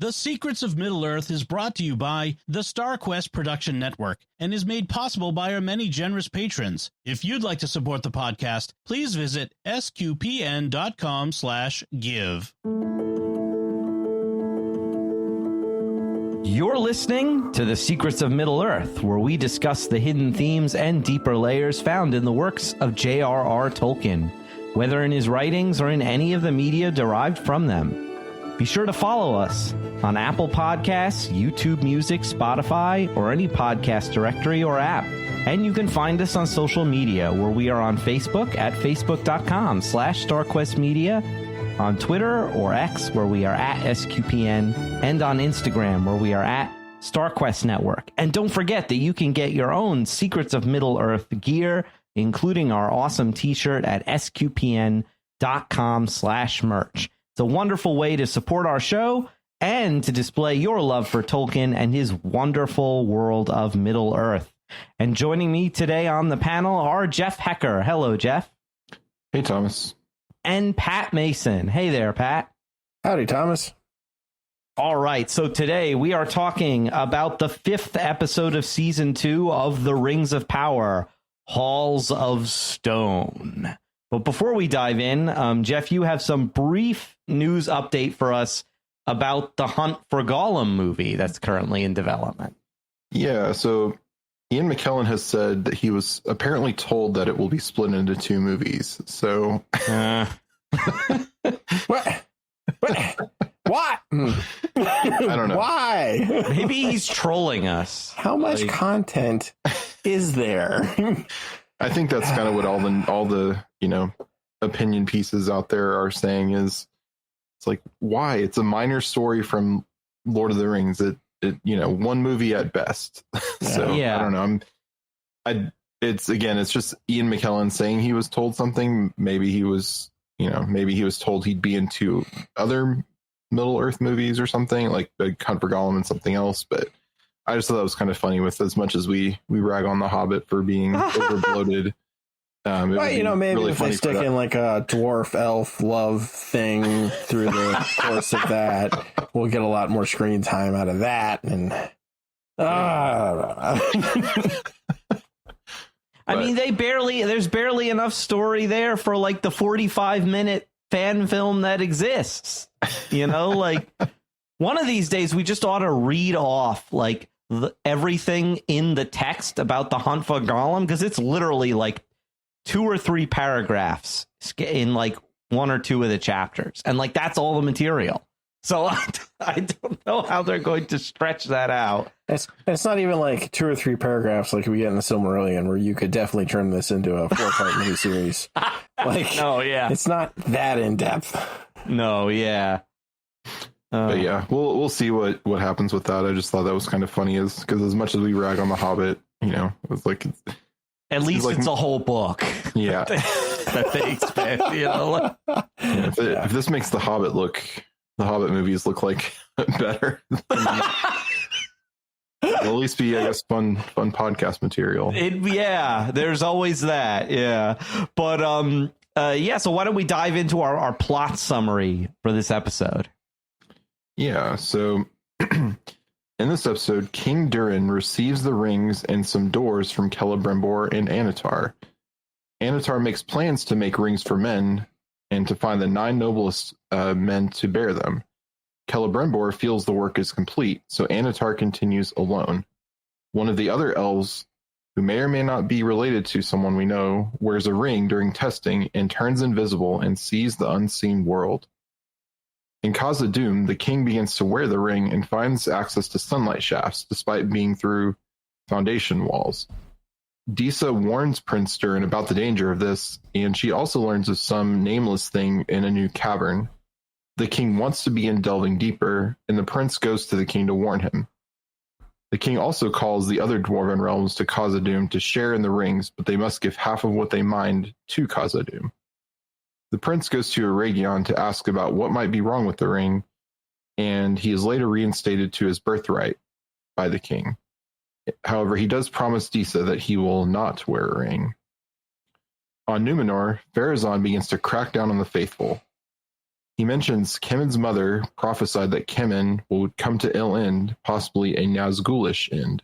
The Secrets of Middle-earth is brought to you by the StarQuest Production Network and is made possible by our many generous patrons. If you'd like to support the podcast, please visit sqpn.com/give. You're listening to The Secrets of Middle-earth, where we discuss the hidden themes and deeper layers found in the works of J.R.R. Tolkien, whether in his writings or in any of the media derived from them. Be sure to follow us on Apple Podcasts, YouTube Music, Spotify, or any podcast directory or app. And you can find us on social media, where we are on Facebook at facebook.com/StarQuestMedia, on Twitter or X, where we are at SQPN, and on Instagram, where we are at StarQuest Network. And don't forget that you can get your own Secrets of Middle-earth gear, including our awesome t-shirt at sqpn.com/merch. It's a wonderful way to support our show and to display your love for Tolkien and his wonderful world of Middle-earth. And joining me today on the panel are Jeff Haecker. Hello, Jeff. Hey, Thomas. And Pat Mason. Hey there, Pat. Howdy, Thomas. All right, so today we are talking about the 5th episode of Season 2 of The Rings of Power, Halls of Stone. But before we dive in, Jeff, you have some brief news update for us about the Hunt for Gollum movie that's currently in development. Yeah, so Ian McKellen has said that he was apparently told that it will be split into 2 movies. So What? What? I don't know. Why? Maybe he's trolling us. How much content is there? I think that's kind of what all the opinion pieces out there are saying is it's like, why? It's a minor story from Lord of the Rings. It one movie at best. So yeah. I don't know. It's just Ian McKellen saying he was told something. Maybe he was told he'd be in 2 other Middle-earth movies or something, like Hunt for Gollum and something else. But I just thought that was kind of funny, with as much as we rag on The Hobbit for being overbloated. Maybe really if they stick in like a dwarf elf love thing through the course of that, we'll get a lot more screen time out of that. And I mean, there's barely enough story there for like the 45-minute fan film that exists. Like one of these days we just ought to read off like everything in the text about the Hunt for Gollum, because it's literally like 2 or 3 paragraphs in like 1 or 2 of the chapters, and like that's all the material. So I don't know how they're going to stretch that out. It's not even like 2 or 3 paragraphs like we get in the Silmarillion, where you could definitely turn this into a 4-part movie series. Like, no, yeah, it's not that in depth. No, yeah. But yeah, we'll see what happens with that. I just thought that was kind of funny, because as much as we rag on The Hobbit, it was like, at least it's a whole book. Yeah, that they expand. If this makes the Hobbit movies look like better, it'll at least be, I guess, fun podcast material. There's always that. Yeah, but so why don't we dive into our plot summary for this episode? Yeah, so in this episode, King Durin receives the rings and some doors from Celebrimbor and Annatar. Annatar makes plans to make rings for men and to find the 9 noblest men to bear them. Celebrimbor feels the work is complete, so Annatar continues alone. One of the other elves, who may or may not be related to someone we know, wears a ring during testing and turns invisible and sees the unseen world. In Khazad-dûm, the king begins to wear the ring and finds access to sunlight shafts, despite being through foundation walls. Disa warns Prince Durin about the danger of this, and she also learns of some nameless thing in a new cavern. The king wants to begin delving deeper, and the prince goes to the king to warn him. The king also calls the other dwarven realms to Khazad-dûm to share in the rings, but they must give half of what they mined to Khazad-dûm. The prince goes to Eregion to ask about what might be wrong with the ring, and he is later reinstated to his birthright by the king. However, he does promise Disa that he will not wear a ring. On Numenor, Pharazon begins to crack down on the faithful. He mentions Kemen's mother prophesied that Kemen would come to ill end, possibly a Nazgulish end.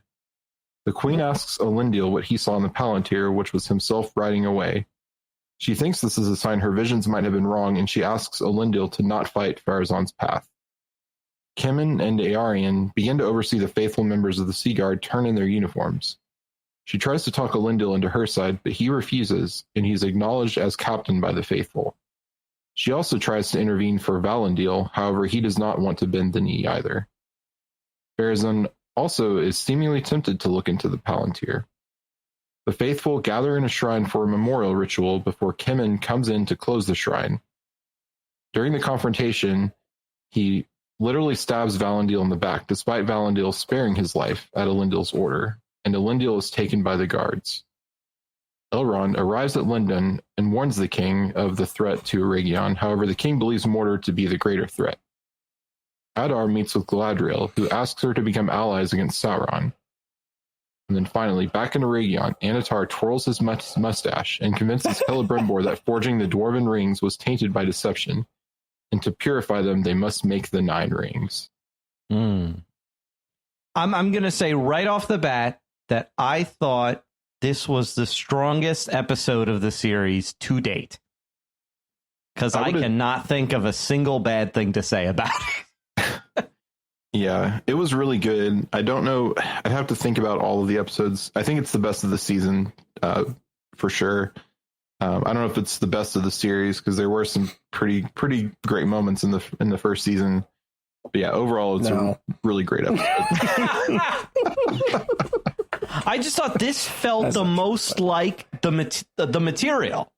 The queen asks Elendil what he saw in the Palantir, which was himself riding away. She thinks this is a sign her visions might have been wrong, and she asks Elendil to not fight Pharazon's path. Kemen and Aarion begin to oversee the faithful members of the Sea Guard turn in their uniforms. She tries to talk Elendil into her side, but he refuses, and he's acknowledged as captain by the faithful. She also tries to intervene for Valandil, however, he does not want to bend the knee either. Pharazon also is seemingly tempted to look into the Palantir. The faithful gather in a shrine for a memorial ritual before Kemen comes in to close the shrine. During the confrontation, he literally stabs Valandil in the back, despite Valandil sparing his life at Elendil's order, and Elendil is taken by the guards. Elrond arrives at Lindon and warns the king of the threat to Eregion. However, the king believes Mordor to be the greater threat. Adar meets with Galadriel, who asks her to become allies against Sauron. And then finally, back in Eregion, Anatar twirls his mustache and convinces Celebrimbor that forging the dwarven rings was tainted by deception, and to purify them, they must make the 9 rings. I'm going to say right off the bat that I thought this was the strongest episode of the series to date. Because I cannot think of a single bad thing to say about it. Yeah, it was really good. I don't know. I'd have to think about all of the episodes. I think it's the best of the season, for sure. I don't know if it's the best of the series because there were some pretty great moments in the first season. But yeah, overall, it's a really great episode. I just thought this felt the most like the material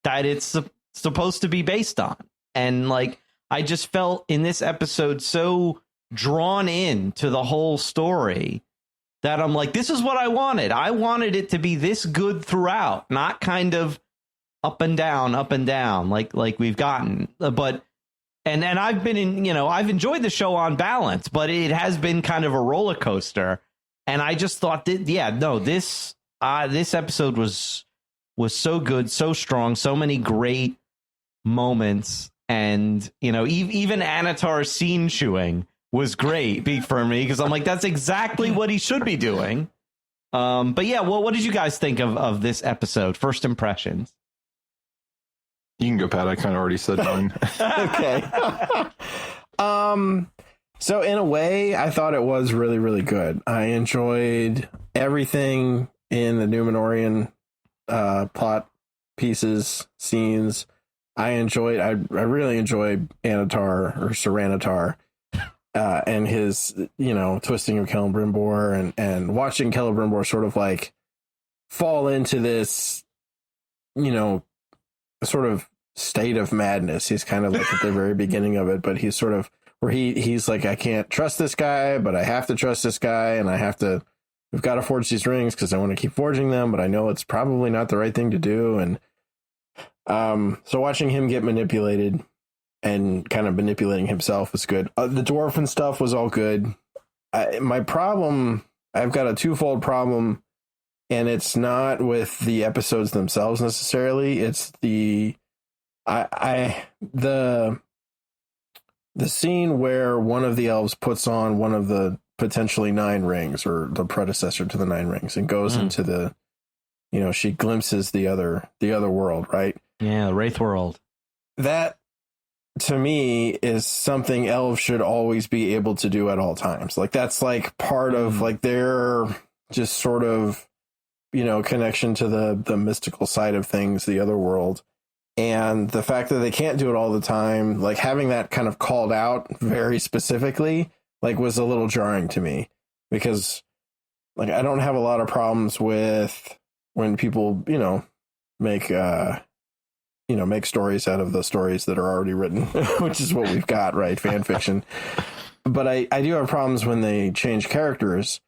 that it's supposed to be based on. And like, I just felt in this episode so drawn in to the whole story that I'm like, this is what I wanted. I wanted it to be this good throughout, not kind of up and down like we've gotten. But and I've been in, I've enjoyed the show on balance, but it has been kind of a roller coaster. And I just thought that, this episode was so good, so strong, so many great moments. And, even Anatar's scene chewing was great for me because I'm like, that's exactly what he should be doing. But yeah, what did you guys think of this episode? First impressions. You can go, Pat. I kind of already said mine. Okay. So in a way, I thought it was really, really good. I enjoyed everything in the Numenorian plot pieces, scenes. I really enjoyed Anatar or Saranatar and his, twisting of Celebrimbor and watching Celebrimbor sort of like fall into this, sort of state of madness. He's kind of like at the very beginning of it, but he's sort of where he's like, I can't trust this guy, but I have to trust this guy, and we've got to forge these rings because I want to keep forging them, but I know it's probably not the right thing to do. And so watching him get manipulated and kind of manipulating himself was good. The dwarf stuff was all good. I've got a twofold problem, and it's not with the episodes themselves necessarily. It's the scene where one of the elves puts on one of the potentially 9 rings, or the predecessor to the 9 rings, and goes into the, she glimpses the other world, right? Yeah, the Wraith world. That, to me, is something elves should always be able to do at all times. Like, that's like part of like their just sort of, connection to the mystical side of things, the other world. And the fact that they can't do it all the time, like having that kind of called out very specifically, like was a little jarring to me, because like I don't have a lot of problems with when people, make stories out of the stories that are already written, which is what we've got, right? Fan fiction. But I do have problems when they change characters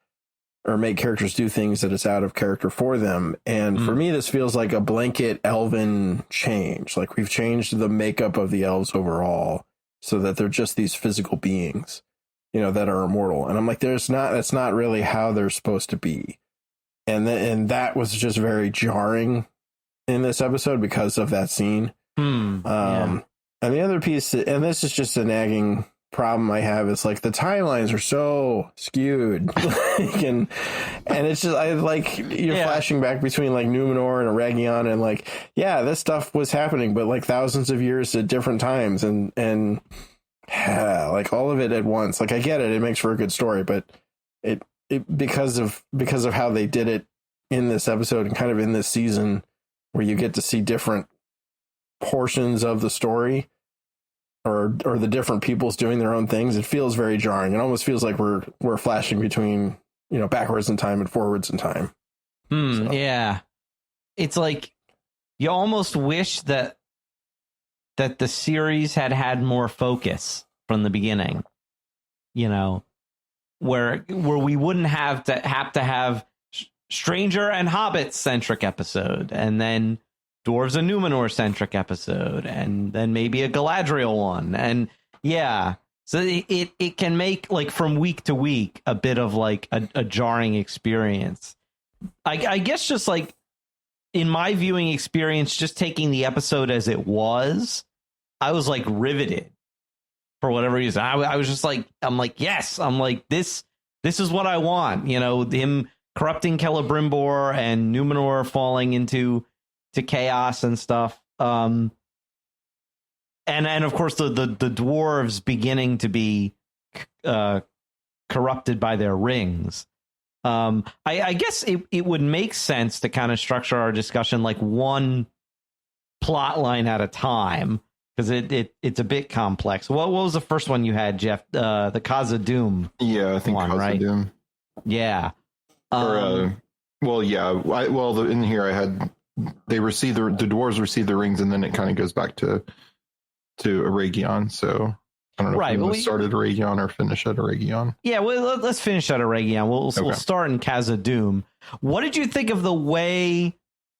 or make characters do things that is out of character for them. And for me, this feels like a blanket elven change. Like we've changed the makeup of the elves overall so that they're just these physical beings, that are immortal. And I'm like, that's not really how they're supposed to be. And that was just very jarring in this episode because of that scene. Yeah. And the other piece, and this is just a nagging problem I have, is like the timelines are so skewed. and it's just, I like, you're flashing back between like Numenor and Eregion, and like, yeah, this stuff was happening, but like thousands of years at different times, and like all of it at once. Like, I get it, it makes for a good story, but it because of how they did it in this episode and kind of in this season, where you get to see different portions of the story, or the different peoples doing their own things, it feels very jarring. It almost feels like we're flashing between, backwards in time and forwards in time. So. Yeah. It's like you almost wish that the series had more focus from the beginning, where we wouldn't have to have Stranger and Hobbit centric episode, and then Dwarves and Numenor centric episode, and then maybe a Galadriel one. And so it can make, like, from week to week a bit of like a jarring experience. I guess just like in my viewing experience, just taking the episode as it was, I was like riveted for whatever reason. I was just like, yes, this is what I want. Him corrupting Celebrimbor and Numenor falling into chaos and stuff. And of course the dwarves beginning to be corrupted by their rings. I guess it would make sense to kind of structure our discussion like one plot line at a time, because it's a bit complex. What was the first one you had, Jeff? The Khazad-dûm. Yeah, I think Khazad-dûm. Right? Yeah. In here I had, they receive the dwarves receive the rings, and then it kind of goes back to Eregion. So I don't know if we start at Eregion or finish at Eregion. Yeah, well, let's finish at Eregion. We'll start in Khazad-dûm. What did you think of the way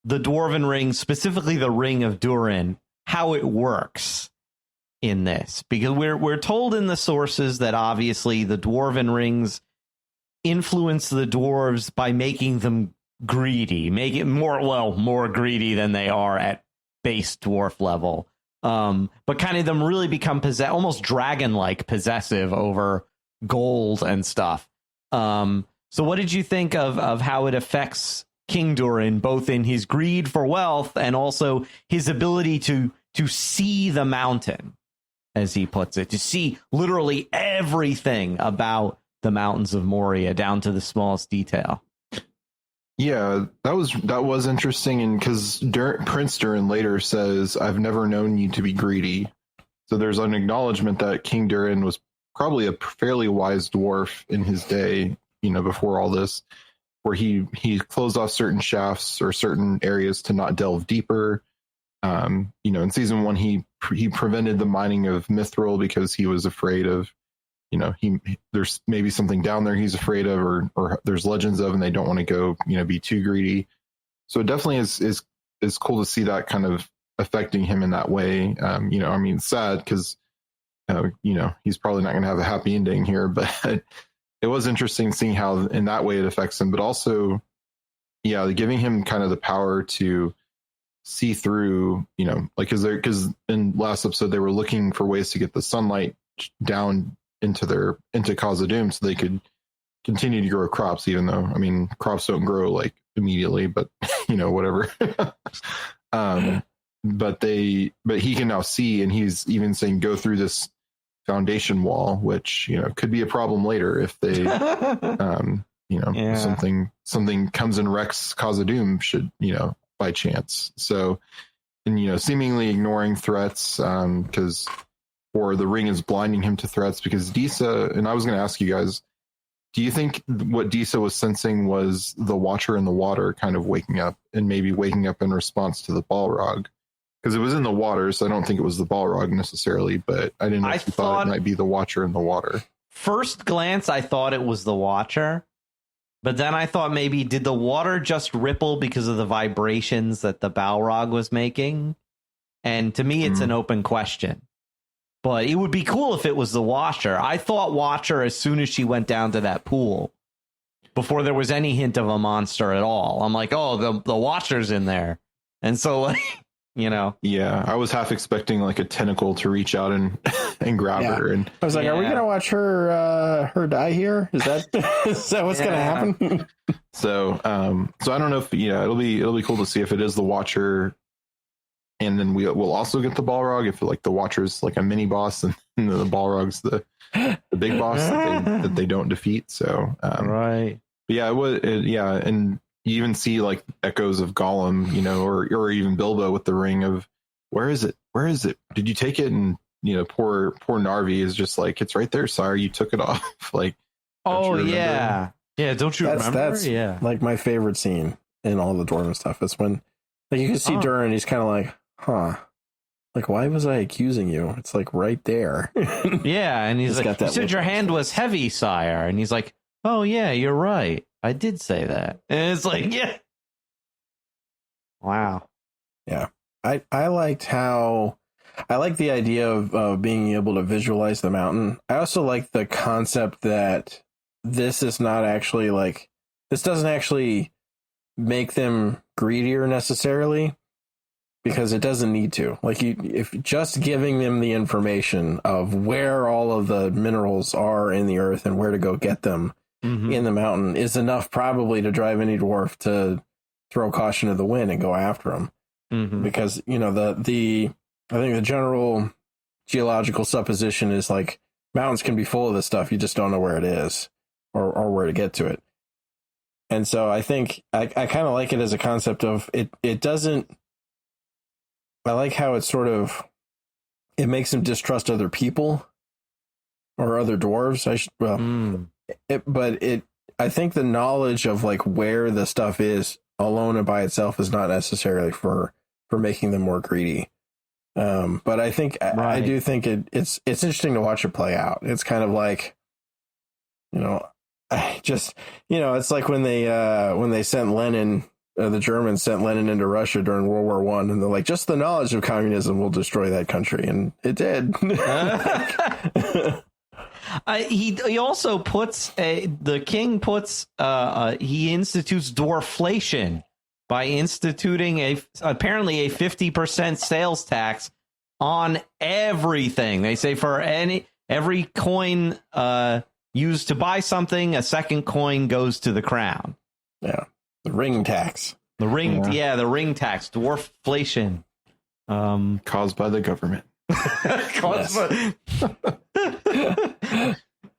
the Dwarven ring, specifically the Ring of Durin, how it works in this? Because we're told in the sources that obviously the Dwarven rings influence the dwarves by making them greedy, make it more greedy than they are at base dwarf level. But kind of them really become almost dragon-like possessive over gold and stuff. So what did you think of how it affects King Durin, both in his greed for wealth and also his ability to see the mountain, as he puts it, to see literally everything about the mountains of Moria down to the smallest detail? Yeah, that was interesting, and because Prince Durin later says, "I've never known you to be greedy." So there's an acknowledgement that King Durin was probably a fairly wise dwarf in his day, before all this, where he closed off certain shafts or certain areas to not delve deeper. In season 1, he prevented the mining of mithril because he was afraid of, there's maybe something down there he's afraid of, or there's legends of, and they don't want to go, be too greedy. So it definitely is cool to see that kind of affecting him in that way. Sad because, he's probably not going to have a happy ending here, but it was interesting seeing how in that way it affects him, but also, giving him kind of the power to see through, because in last episode, they were looking for ways to get the sunlight down into Khazad-dûm so they could continue to grow crops, even though, crops don't grow like immediately, but whatever. But he can now see, and he's even saying go through this foundation wall, which, could be a problem later if they, something comes and wrecks Khazad-dûm should, by chance. So, and, seemingly ignoring threats, or the ring is blinding him to threats, because Disa, and I was going to ask you guys, do you think what Disa was sensing was the Watcher in the water kind of waking up, and maybe waking up in response to the Balrog? Because it was in the water, so I don't think it was the Balrog necessarily, but I didn't know if you thought it might be the Watcher in the water. First glance, I thought it was the Watcher, but then I thought maybe, did the water just ripple because of the vibrations that the Balrog was making? And to me, it's an open question. But it would be cool if it was the Watcher. I thought Watcher as soon as she went down to that pool, before there was any hint of a monster at all. I'm like, oh, the Watcher's in there. And so, like, Yeah, I was half expecting like a tentacle to reach out and and grab her, and I was like, "Are we gonna watch her die here? Is that what's gonna happen?" so I don't know if it'll be cool to see if it is the Watcher, and then we'll also get the Balrog if like the Watcher's like a mini boss, and the Balrog's the big boss that they don't defeat. So right, but yeah, and you even see like echoes of Gollum, or even Bilbo with the ring of where is it? Did you take it? And poor Narvi is just like, it's right there, sire. You took it off. Like, oh yeah, don't you remember? That's like my favorite scene in all the Dwarven stuff. Is when like you can see Durin, he's kind of like, huh. Like, why was I accusing you? It's like right there. Yeah, and he's like, you said your hand was heavy, sire. And he's like, oh yeah, you're right. I did say that. And it's like, yeah. Wow. Yeah. I liked the idea of being able to visualize the mountain. I also like the concept that this is not actually like, this doesn't actually make them greedier necessarily, because it doesn't need to. Like, if just giving them the information of where all of the minerals are in the earth and where to go get them in the mountain is enough probably to drive any dwarf to throw caution to the wind and go after them. Because, I think the general geological supposition is like mountains can be full of this stuff. You just don't know where it is or where to get to it. And so I think I kind of like it as a concept of it doesn't, I like how it sort of, it makes them distrust other people or other dwarves. I think the knowledge of like where the stuff is alone and by itself is not necessarily for making them more greedy. But I think I do think it's interesting to watch it play out. It's kind of like, it's like when they sent Lenin. The Germans sent Lenin into Russia during World War I, and they're like, just the knowledge of communism will destroy that country, and it did. He also puts the king puts he institutes dwarflation by instituting apparently a 50% sales tax on everything. They say for every coin used to buy something, a second coin goes to the crown. Yeah. The ring tax. The ring tax, dwarflation. Caused by the government.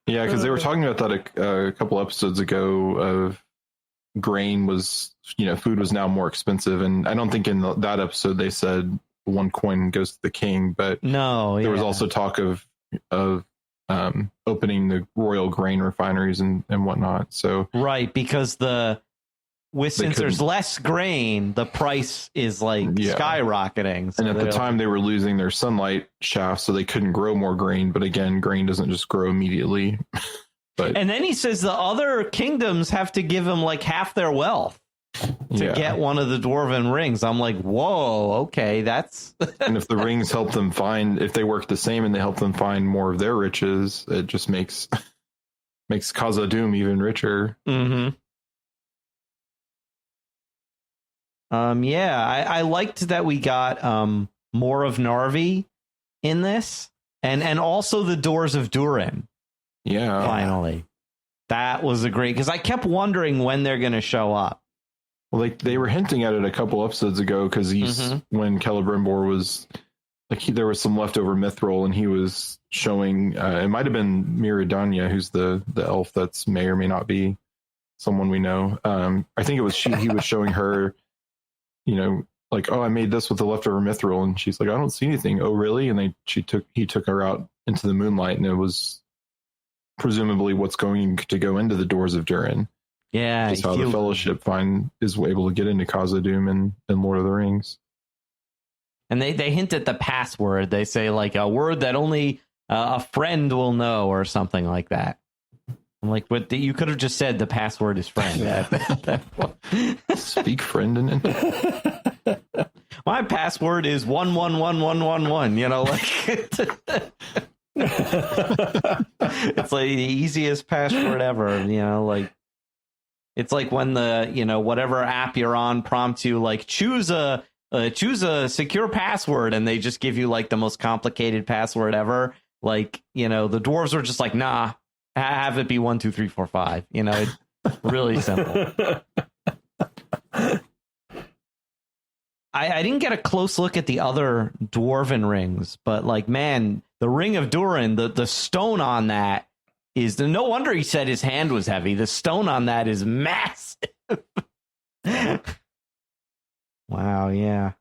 Yeah, because they were talking about that a couple episodes ago of grain was, food was now more expensive. And I don't think in that episode they said one coin goes to the king, but there was also talk of opening the royal grain refineries and whatnot. So right, because since there's less grain, the price is like skyrocketing. So and at the time they were losing their sunlight shafts, so they couldn't grow more grain. But again, grain doesn't just grow immediately. And then he says the other kingdoms have to give him like half their wealth to get one of the dwarven rings. I'm like, whoa, okay, that's. And if the rings help them if they work the same and they help them find more of their riches, it just makes Khazad-dûm even richer. I liked that we got more of Narvi in this, and also the Doors of Durin. Yeah, finally, that was because I kept wondering when they're going to show up. Well, they were hinting at it a couple episodes ago because when Celebrimbor was there was some leftover mithril, and he was showing. It might have been Miridania, who's the elf that's may or may not be someone we know. I think it was he was showing her. Like, oh, I made this with the leftover mithril, and she's like, I don't see anything. Oh, really? And he took her out into the moonlight, and it was presumably what's going to go into the Doors of Durin. Yeah, just how the Fellowship is able to get into Khazad-dûm and Lord of the Rings. And they hint at the password. They say like a word that only a friend will know, or something like that. I'm like, what? You could have just said the password is friend. Speak friend in it. My password is 111111. It's like the easiest password ever. It's like when the whatever app you're on prompts you like choose a choose a secure password, and they just give you like the most complicated password ever. Like, the dwarves were just like, nah, have it be 1, 2, 3, 4, 5. Really simple. I didn't get a close look at the other dwarven rings, but like, man, the Ring of Durin, the stone on that is no wonder he said his hand was heavy. The stone on that is massive. Wow, yeah.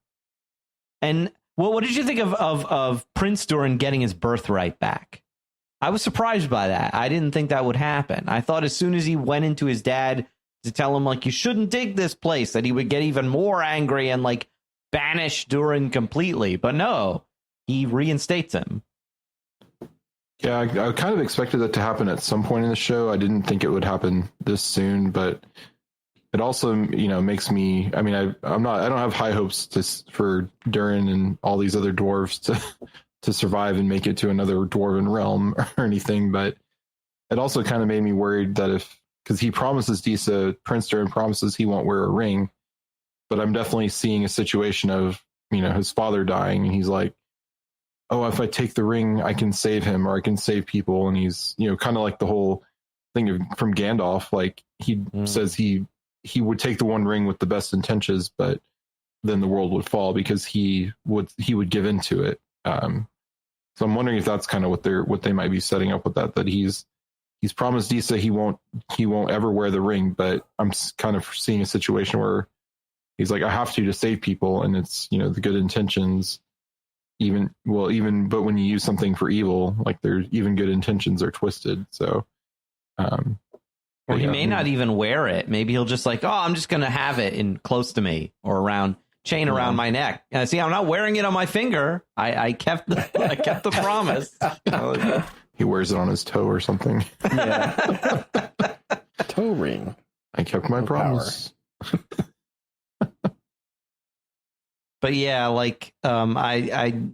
And what did you think of Prince Durin getting his birthright back? I was surprised by that. I didn't think that would happen. I thought as soon as he went into his dad to tell him, like, you shouldn't dig this place, that he would get even more angry and, like, banish Durin completely. But no, he reinstates him. Yeah, I kind of expected that to happen at some point in the show. I didn't think it would happen this soon, but it also, makes me, I don't have high hopes for Durin and all these other dwarves to survive and make it to another dwarven realm or anything. But it also kind of made me worried that because he promises Disa, Prince Durin promises he won't wear a ring, but I'm definitely seeing a situation of, his father dying, and he's like, oh, if I take the ring, I can save him, or I can save people. And he's, kind of like the whole thing from Gandalf. Like he says he would take the one ring with the best intentions, but then the world would fall because he would give into it. So I'm wondering if that's kind of what they might be setting up with that he's promised Disa he won't ever wear the ring, but I'm kind of seeing a situation where he's like, I have to save people, and it's, the good intentions. But when you use something for evil, like there's even good intentions are twisted. So, or he may not even wear it. Maybe he'll just like, oh, I'm just going to have it in close to me or around my neck. See, I'm not wearing it on my finger. I kept the promise. He wears it on his toe or something. Yeah. Toe ring. I kept my promise. But yeah, like I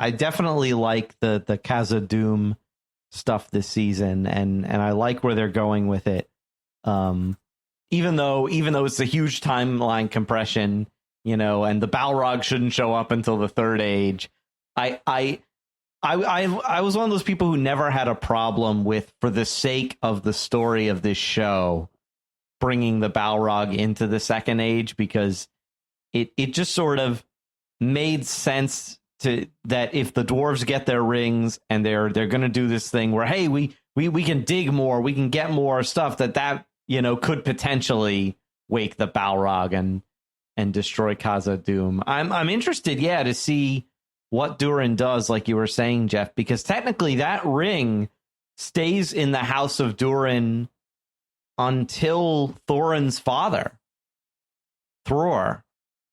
definitely like the Khazad-dûm stuff this season, and I like where they're going with it. Even though it's a huge timeline compression, and the Balrog shouldn't show up until the Third Age. I was one of those people who never had a problem with, for the sake of the story of this show, bringing the Balrog into the Second Age, because it just sort of made sense that if the dwarves get their rings and they're going to do this thing where, hey, we can dig more, we can get more stuff, that could potentially wake the Balrog and destroy Khazad-dûm. I'm interested, to see what Durin does, like you were saying, Jeff, because technically that ring stays in the house of Durin until Thorin's father, Thror.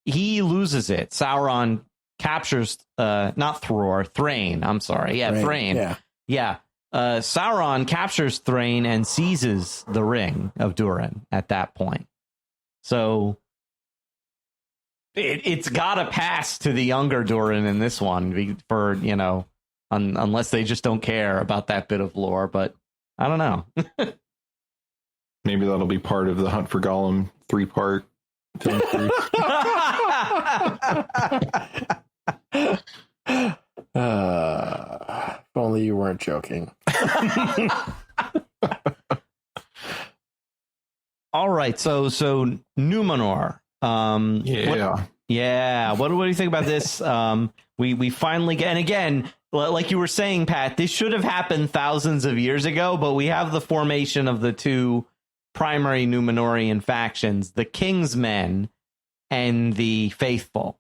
He loses it. Sauron captures, not Thror, Thrain. I'm sorry. Yeah, Thrain. Yeah. Sauron captures Thrain and seizes the ring of Durin at that point. So it's got to pass to the younger Durin in this one for, unless they just don't care about that bit of lore. But I don't know. Maybe that'll be part of the Hunt for Gollum 3-part film series. If only you weren't joking. All right, so Numenor. What do you think about this? We finally get, and again, like you were saying, Pat, this should have happened thousands of years ago, but we have the formation of the two primary Numenorian factions, the Kingsmen and the Faithful.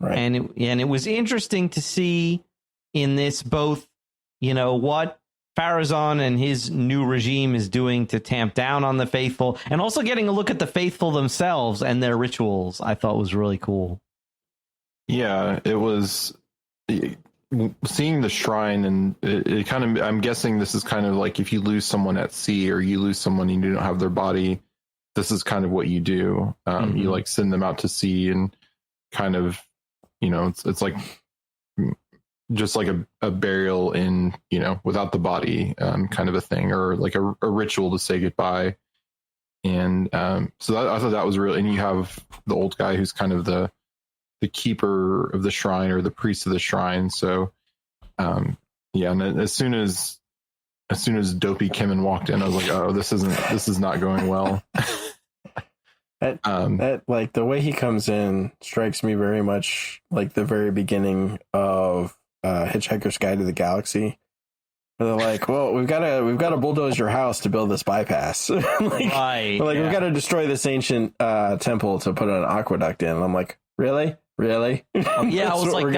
Right. And it was interesting to see in this both, what Pharazon and his new regime is doing to tamp down on the Faithful, and also getting a look at the Faithful themselves and their rituals. I thought was really cool. Yeah, it was seeing the shrine, and it kind of, I'm guessing this is kind of like if you lose someone at sea or you lose someone and you don't have their body, this is kind of what you do. You like send them out to sea and kind of, it's like just like a burial in, without the body, kind of a thing, or like a ritual to say goodbye. And so I thought that was really, and you have the old guy who's kind of the keeper of the shrine or the priest of the shrine. So, yeah, and as soon as Dopey Kimmin walked in, I was like, oh, this is not going well. That like the way he comes in strikes me very much like the very beginning of Hitchhiker's Guide to the Galaxy. Where they're like, well, we've got to bulldoze your house to build this bypass. Right. We've got to destroy this ancient temple to put an aqueduct in. And I'm like, really? Yeah, I was like,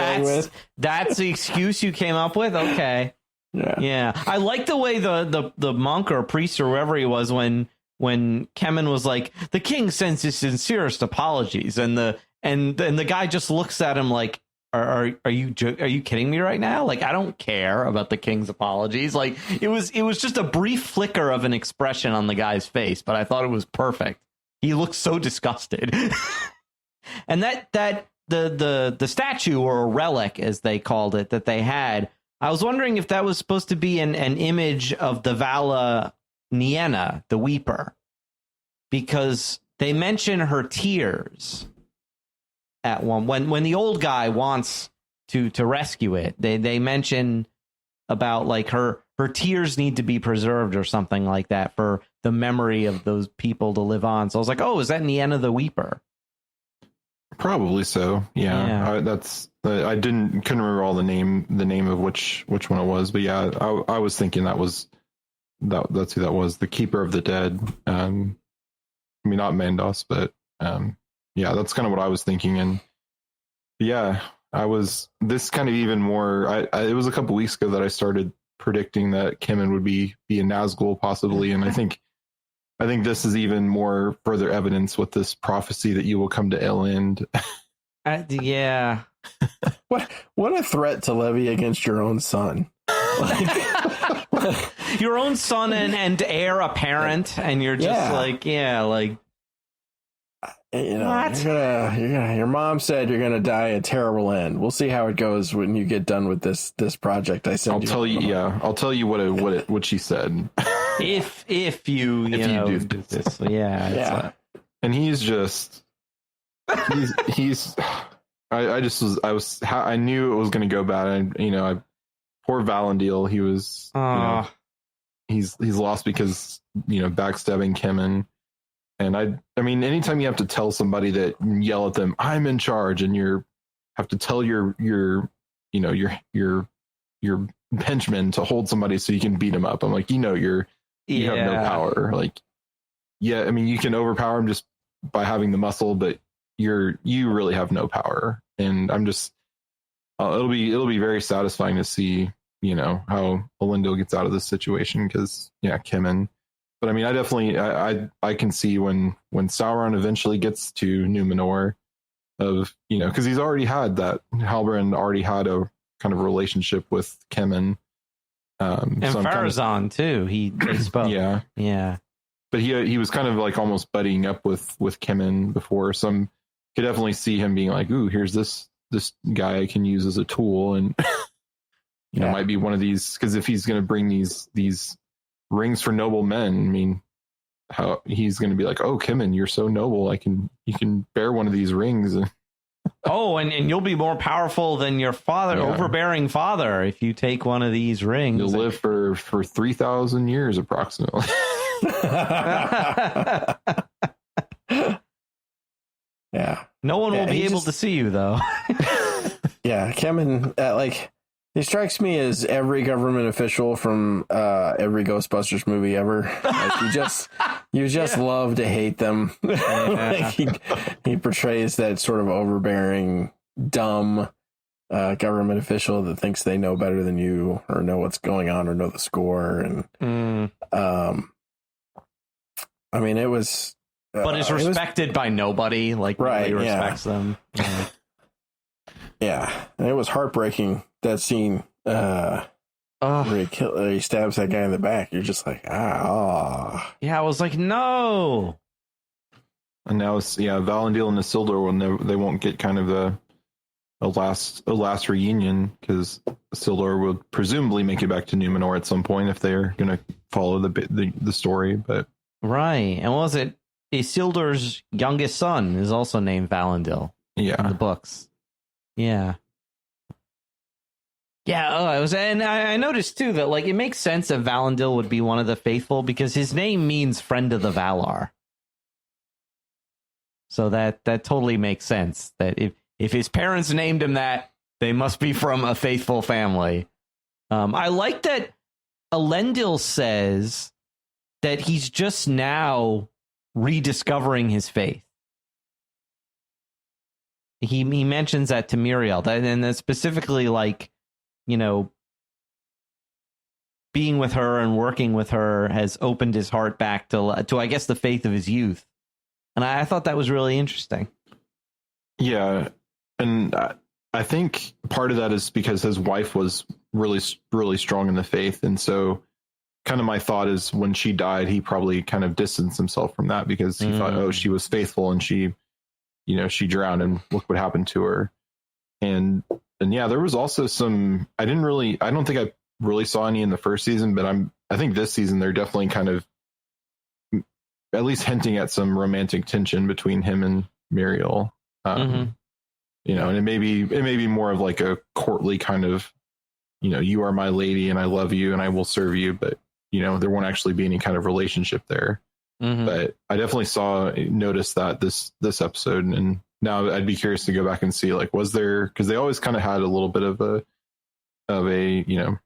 that's the excuse you came up with? Okay. Yeah. I like the way the monk or priest or whoever he was when Kemen was like, the king sends his sincerest apologies, and the guy just looks at him like, are you kidding me right now? Like, I don't care about the king's apologies. Like, it was just a brief flicker of an expression on the guy's face, but I thought it was perfect. He looked so disgusted. And that the statue, or a relic as they called it, that they had, I was wondering if that was supposed to be an image of the Vala Nienna, the Weeper, because they mention her tears at one when the old guy wants to rescue it. They mention about like her tears need to be preserved or something like that for the memory of those people to live on. So I was like, oh, is that Nienna the Weeper? Probably so. Yeah. I couldn't remember all the name of which one it was, but yeah, I was thinking that's who that was, the Keeper of the Dead. I mean, not Mandos, but yeah, that's kind of what I was thinking. And yeah, this kind of even more, it was a couple weeks ago that I started predicting that Kemen would be a Nazgul possibly. And I think this is even more further evidence with this prophecy that you will come to Elend. Yeah. What a threat to levy against your own son. Your own son and heir apparent, and you're just like, you know, your mom said you're gonna die a terrible end. We'll see how it goes when you get done with this project. I'll tell you what she said. if you do this, yeah. And he's I knew it was gonna go bad. And poor Valandil, he was he's lost because backstabbing Kemen. And I mean, anytime you have to tell somebody that, yell at them, I'm in charge, and you have to tell your henchmen to hold somebody so you can beat them up. I'm like, you have no power. Like, yeah, I mean, you can overpower them just by having the muscle, but you really have no power. And I'm just, it'll be very satisfying to see, how Elendil gets out of this situation, because Kemen. But I mean, I definitely, I can see when Sauron eventually gets to Numenor, because he's already had that, Halbrand already had a kind of relationship with Kemen. And so Pharazon too. They spoke. Yeah. But he was kind of like almost buddying up with Kemen before. Some could definitely see him being like, ooh, here's this guy I can use as a tool, and might be one of these, because if he's going to bring these rings for noble men, I mean, how he's going to be like, oh, Kemen, you're so noble, you can bear one of these rings. And you'll be more powerful than your father, overbearing father, if you take one of these rings. You'll live for 3,000 years approximately. Yeah. No one will be able to see you, though. Yeah, Kemen, he strikes me as every government official from every Ghostbusters movie ever. Like, you just love to hate them. Yeah. He portrays that sort of overbearing, dumb government official that thinks they know better than you, or know what's going on, or know the score. And I mean, it was, but is respected by nobody. Like, nobody respects them. Yeah, and it was heartbreaking, that scene where he stabs that guy in the back. You're just like, Yeah, I was like, no. And now it's Valandil and Isildur they won't get kind of a last reunion, because Isildur will presumably make it back to Numenor at some point if they're going to follow the story. But right, and what was it? Isildur's youngest son is also named Valandil. Yeah, in the books. Yeah. Yeah, and I noticed too that like it makes sense that Valandil would be one of the faithful because his name means friend of the Valar. So that totally makes sense. That if his parents named him that, they must be from a faithful family. I like that Elendil says that he's just now rediscovering his faith. He mentions that to Miriel, and then specifically like, you know, being with her and working with her has opened his heart back to I guess the faith of his youth. And I thought that was really interesting. Yeah. And I think part of that is because his wife was really, really strong in the faith. And so kind of my thought is when she died, he probably kind of distanced himself from that because he thought, oh, she was faithful and she, you know, she drowned and look what happened to her. And yeah, there was also some, I don't think I really saw any in the first season, but I think this season they're definitely kind of at least hinting at some romantic tension between him and Muriel. You know, and it may be more of like a courtly kind of, you know, you are my lady and I love you and I will serve you, but you know, there won't actually be any kind of relationship there. But I definitely noticed that this episode, and now I'd be curious to go back and see like, was there, because they always kind of had a little bit of a, you know,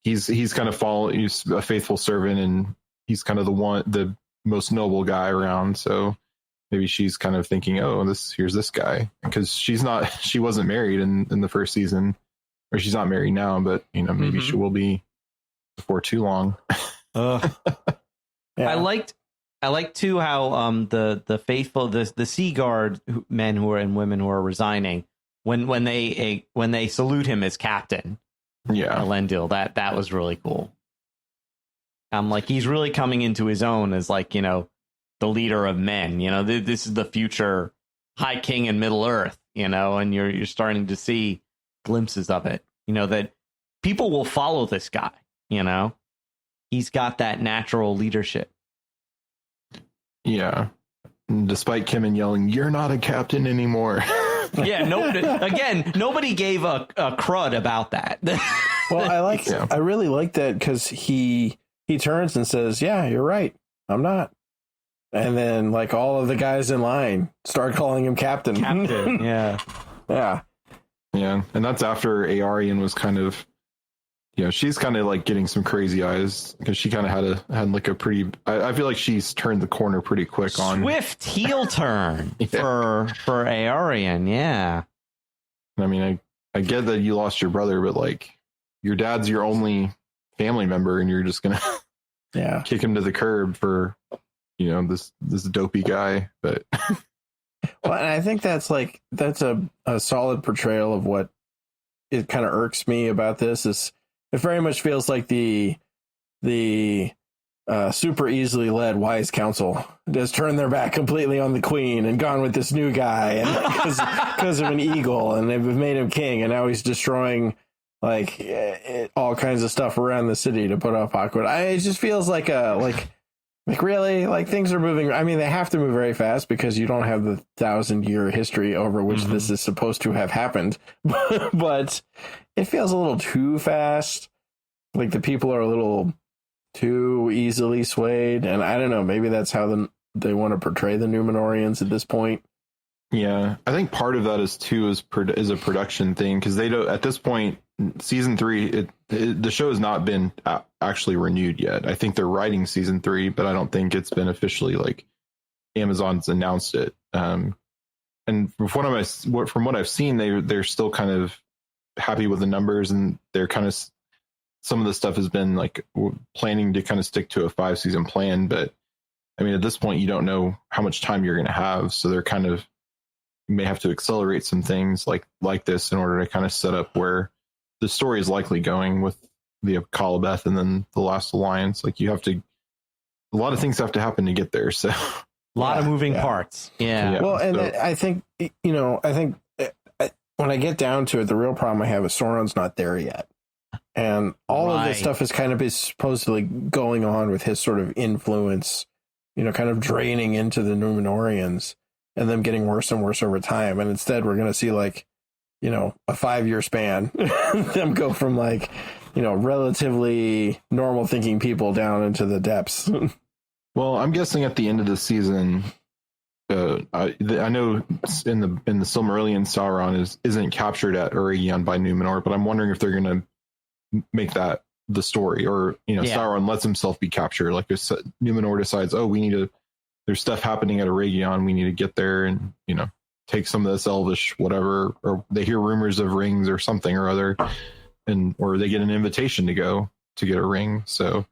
he's kind of he's a faithful servant and he's kind of the most noble guy around. So maybe she's kind of thinking, oh, here's this guy, because she wasn't married in the first season, or she's not married now, but you know, maybe she will be before too long. Yeah. I liked too how the faithful the Sea Guard men and women who are resigning when they salute him as captain. Yeah, Elendil, that was really cool. Like he's really coming into his own as like, you know, the leader of men. You know, this is the future High King in Middle Earth. You know, and you're starting to see glimpses of it. You know, that people will follow this guy. You know, he's got that natural leadership. Yeah. Despite Kim yelling, "You're not a captain anymore." Yeah. Nobody gave a crud about that. Well, I really like that because he turns and says, "Yeah, you're right. I'm not." And then like all of the guys in line start calling him captain. Captain. Yeah. Yeah. Yeah. And that's after Aarion was kind of, you know, she's kind of like getting some crazy eyes because she kind of had like a pretty, I feel like she's turned the corner pretty quick on swift heel turn for Aarion. Yeah. I mean, I get that you lost your brother, but like your dad's your only family member and you're just going to kick him to the curb for, you know, this dopey guy. But well, and I think that's a solid portrayal of what it kind of irks me about this is it very much feels like the super easily led wise council has turned their back completely on the queen and gone with this new guy and because of an eagle, and they've made him king, and now he's destroying like all kinds of stuff around the city to put up awkward. It just feels like really like things are moving. I mean, they have to move very fast because you don't have the 1,000-year history over which this is supposed to have happened. But it feels a little too fast. Like the people are a little too easily swayed. And I don't know, maybe that's how they want to portray the Numenorians at this point. Yeah, I think part of that is a production thing because they don't, at this point, season 3, the show has not been actually renewed yet. I think they're writing season 3, but I don't think it's been officially like Amazon's announced it. And from what I've seen, they're still kind of happy with the numbers, and they're kind of, some of the stuff has been like planning to kind of stick to a 5-season plan. But I mean, at this point, you don't know how much time you're going to have, so they're kind of, you may have to accelerate some things like this in order to kind of set up where the story is likely going with the Kalabeth and then the Last Alliance. Like a lot of things have to happen to get there. So a lot of moving parts. Yeah. Well, and I think when I get down to it, the real problem I have is Sauron's not there yet. And all of this stuff is kind of supposedly going on with his sort of influence, you know, kind of draining into the Numenorians and them getting worse and worse over time. And instead we're going to see like a 5-year span. Them go from like, relatively normal thinking people down into the depths. Well, I'm guessing at the end of the season, I know in the Silmarillion, Sauron isn't captured at Eregion by Numenor, but I'm wondering if they're going to make that the story, or Sauron lets himself be captured. Like if Numenor decides, there's stuff happening at Eregion, we need to get there and take some of this elvish whatever, or they hear rumors of rings or something or other, or they get an invitation to go to get a ring. So,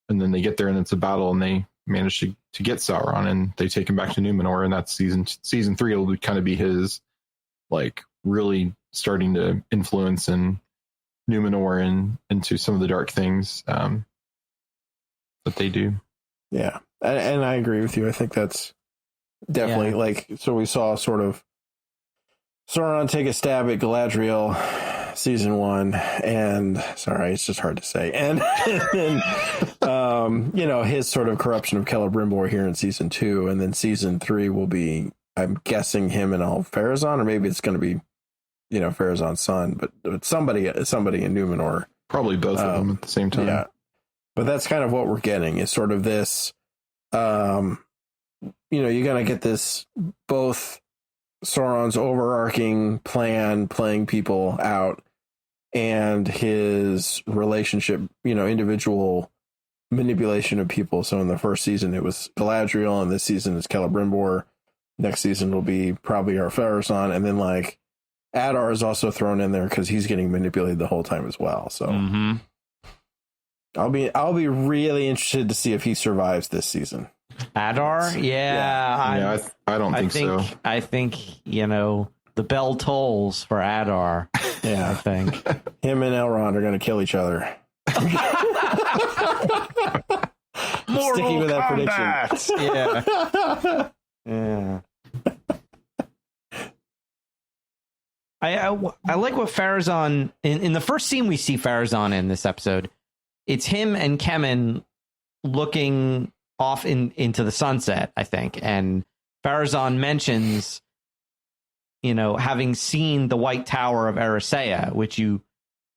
and then they get there and it's a battle and they manage to get Sauron and they take him back to Numenor, and that's season 3 will kind of be his like really starting to influence in Numenor and into some of the dark things that they do. Yeah, and I agree with you. I think that's definitely so we saw sort of Sauron take a stab at Galadriel season 1, and sorry, it's just hard to say, and then his sort of corruption of Celebrimbor here in season 2, and then season 3 will be, I'm guessing, him and Pharazon, or maybe it's going to be Pharazon's son, but somebody in Numenor, probably both of them at the same time. Yeah, but that's kind of what we're getting, is sort of this you're going to get this, both Sauron's overarching plan playing people out and his relationship, individual manipulation of people. So in the first season, it was Galadriel, and this season it's Celebrimbor. Next season will be probably our Pharazon. And then like Adar is also thrown in there because he's getting manipulated the whole time as well. So I'll be really interested to see if he survives this season. Adar? I don't think so. I think, the bell tolls for Adar. Yeah, I think. Him and Elrond are going to kill each other. Sticking with that prediction. Yeah. Yeah. I like what Pharazon, in the first scene we see Pharazon in this episode, it's him and Kemen looking off into the sunset, I think. And Pharazon mentions, having seen the White Tower of Erisea, which you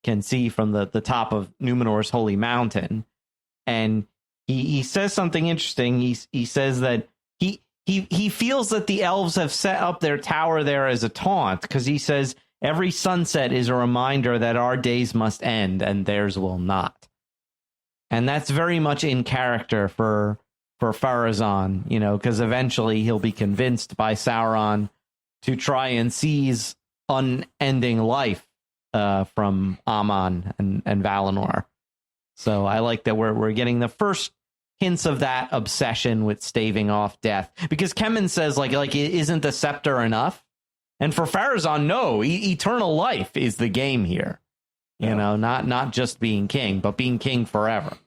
can see from the top of Numenor's holy mountain. And he says something interesting. He says that he feels that the elves have set up their tower there as a taunt, because he says every sunset is a reminder that our days must end and theirs will not. And that's very much in character for Pharazon, because eventually he'll be convinced by Sauron to try and seize unending life from Aman and Valinor. So I like that we're getting the first hints of that obsession with staving off death, because Kemen says like isn't the scepter enough? And for Pharazon, no, eternal life is the game here. Not just being king, but being king forever.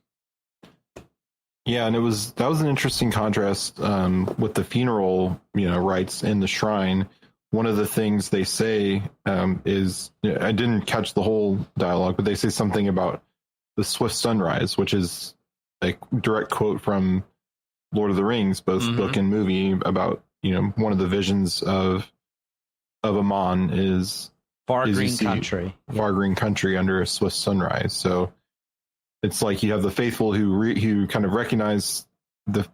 Yeah, and that was an interesting contrast with the funeral, rites in the shrine. One of the things they say is, I didn't catch the whole dialogue, but they say something about the swift sunrise, which is a direct quote from Lord of the Rings, both book and movie, about, one of the visions of Aman is far green country under a swift sunrise. So it's like you have the faithful who kind of recognize their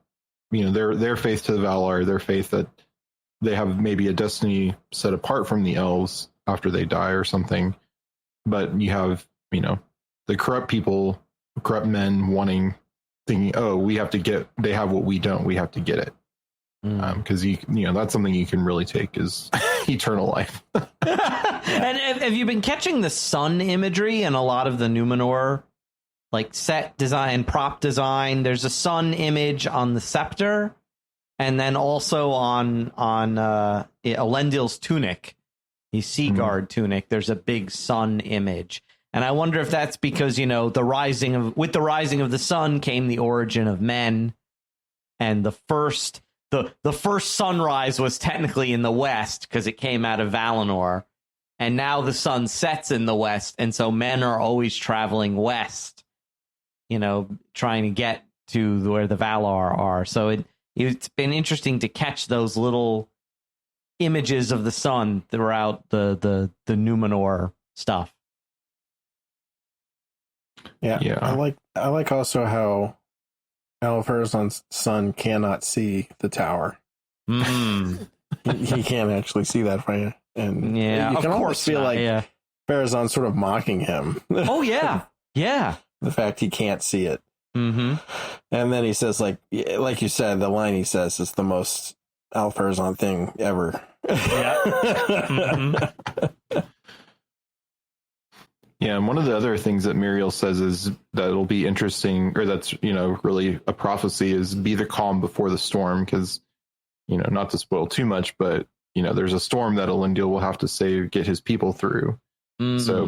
faith to the Valar, their faith that they have maybe a destiny set apart from the elves after they die or something. But you have, the corrupt people, corrupt men thinking, they have what we don't, we have to get it. Because that's something you can really take is eternal life. And have you been catching the sun imagery in a lot of the Numenor like set design, prop design? There's a sun image on the scepter, and then also on Elendil's tunic, his sea guard tunic. There's a big sun image, and I wonder if that's because with the rising of the sun came the origin of men, and the first sunrise was technically in the west because it came out of Valinor, and now the sun sets in the west, and so men are always traveling west, trying to get to where the Valar are. So it's been interesting to catch those little images of the sun throughout the Numenor stuff. Yeah. I like also how Pharazon's son cannot see the tower. He can't actually see that from you. And you can almost feel like Pharazon's sort of mocking him. Oh, yeah. Yeah. The fact he can't see it. Mm-hmm. And then he says, like you said, the line he says is the most Pharazon thing ever. Yeah. Mm-hmm. Yeah, and one of the other things that Muriel says is that it'll be interesting, or that's, really a prophecy, is be the calm before the storm, because, not to spoil too much, but, there's a storm that Elendil will have to get his people through. Mm-hmm. So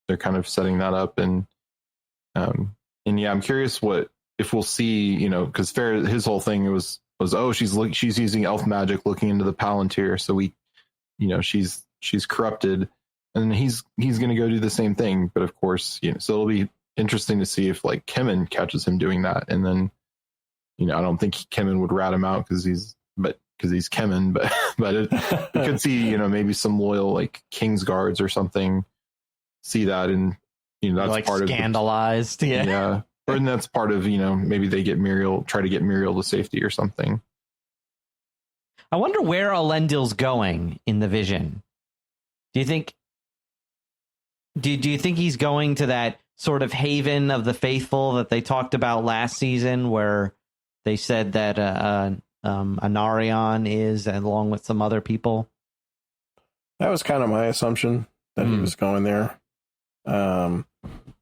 they're kind of setting that up. And yeah, I'm curious if we'll see, because his whole thing was, she's using elf magic looking into the Palantir. So she's corrupted. And he's going to go do the same thing. But of course, so it'll be interesting to see if like Kemen catches him doing that. And then, I don't think Kemen would rat him out because he's Kemen, but we could see, maybe some loyal like King's Guards or something see that. And, that's like part scandalized. of yeah. Or and that's part of, maybe they try to get Muriel to safety or something. I wonder where Elendil's going in the vision. Do you think he's going to that sort of haven of the faithful that they talked about last season, where they said that Anarion is, along with some other people? That was kind of my assumption, that he was going there. And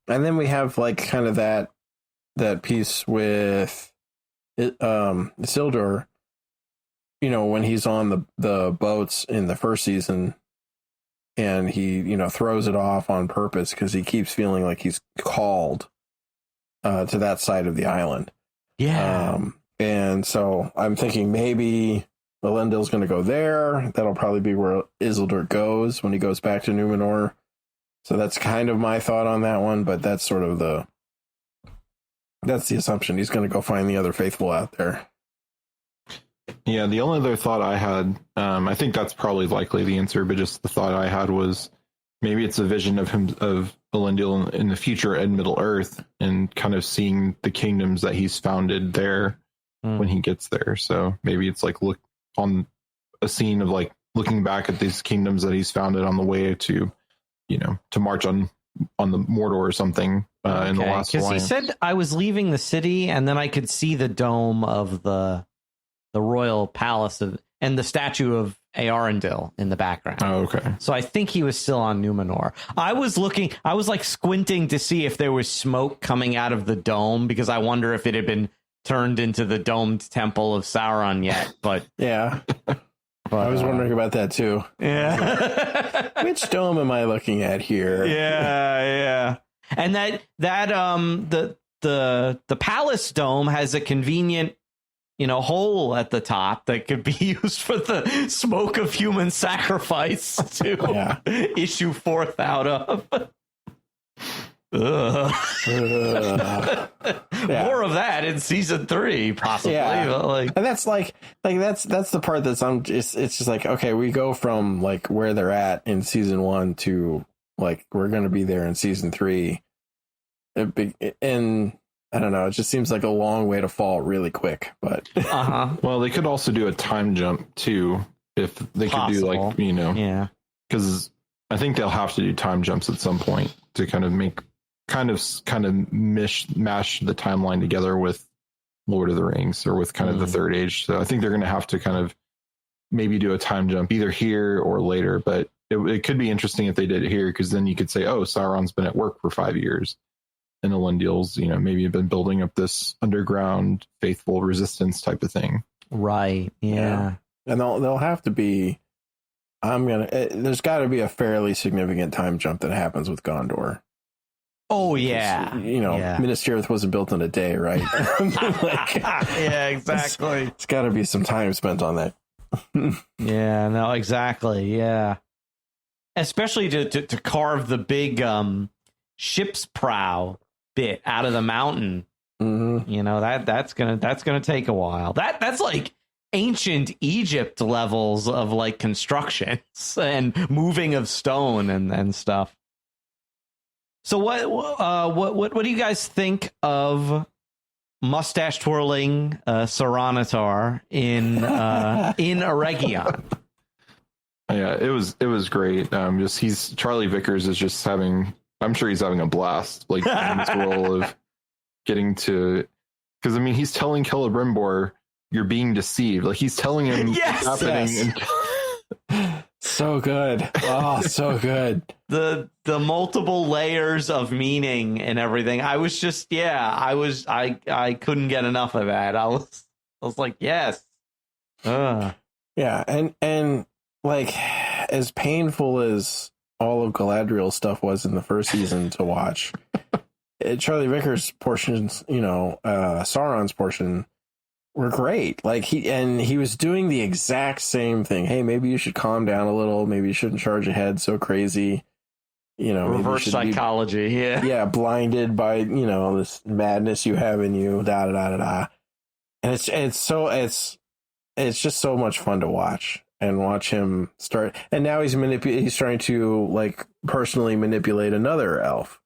then we have like kind of that piece with Isildur, when he's on the boats in the first season. And he, throws it off on purpose because he keeps feeling like he's called to that side of the island. Yeah. And so I'm thinking maybe Elendil's going to go there. That'll probably be where Isildur goes when he goes back to Numenor. So that's kind of my thought on that one. But that's sort of that's the assumption. He's going to go find the other faithful out there. Yeah, the only other thought I had, I think that's probably likely the answer, but just the thought I had was maybe it's a vision of Elendil in the future at Middle Earth and kind of seeing the kingdoms that he's founded there when he gets there. So maybe it's like look on a scene of like looking back at these kingdoms that he's founded on the way to, to march on the Mordor or something in the last alliance. Because he said I was leaving the city and then I could see the dome of the royal palace and the statue of Eärendil in the background. Oh, okay. So I think he was still on Numenor. I was like squinting to see if there was smoke coming out of the dome, because I wonder if it had been turned into the domed temple of Sauron yet. But yeah, I was wondering about that too. Yeah. Which dome am I looking at here? Yeah. And the palace dome has a convenient hole at the top that could be used for the smoke of human sacrifice to issue forth out of. More of that in season 3, possibly. Yeah. And that's that's the part that's it's just like, okay, we go from like where they're at in season 1 to like we're going to be there in season 3. And I don't know. It just seems like a long way to fall really quick, but well, they could also do a time jump too, if they could do like, because I think they'll have to do time jumps at some point to kind of make mash the timeline together with Lord of the Rings or with kind of the Third Age. So I think they're going to have to kind of maybe do a time jump either here or later, but it could be interesting if they did it here, because then you could say, oh, Sauron's been at work for 5 years. And Elendil's, maybe have been building up this underground faithful resistance type of thing. Right. Yeah. And they'll have to be, there's got to be a fairly significant time jump that happens with Gondor. Oh, yeah. Minas Tirith wasn't built in a day, right? Yeah, exactly. It's got to be some time spent on that. Yeah, no, exactly. Yeah. Especially to carve the big ship's prow bit out of the mountain. That's gonna take a while. That's like ancient Egypt levels of like constructions and moving of stone and stuff. So what do you guys think of mustache twirling Sauronitar in Eregion? Yeah, it was great. Charlie Vickers is just having. I'm sure he's having a blast, like in this role of getting to. Because I mean, he's telling Celebrimbor, "You're being deceived." Like he's telling him yes, what's happening. Yes. So good. Oh, so good. The multiple layers of meaning and everything. I was just, I couldn't get enough of that. I was like, yes. Yeah, and like as painful as all of Galadriel's stuff was in the first season to watch, Charlie Vickers' portions, Sauron's portion were great. Like he was doing the exact same thing. Hey, maybe you should calm down a little. Maybe you shouldn't charge ahead so crazy. Reverse psychology. Yeah, blinded by this madness you have in you. Da da da da da. And it's just so much fun to watch and watch him start. And now he's trying to like personally manipulate another elf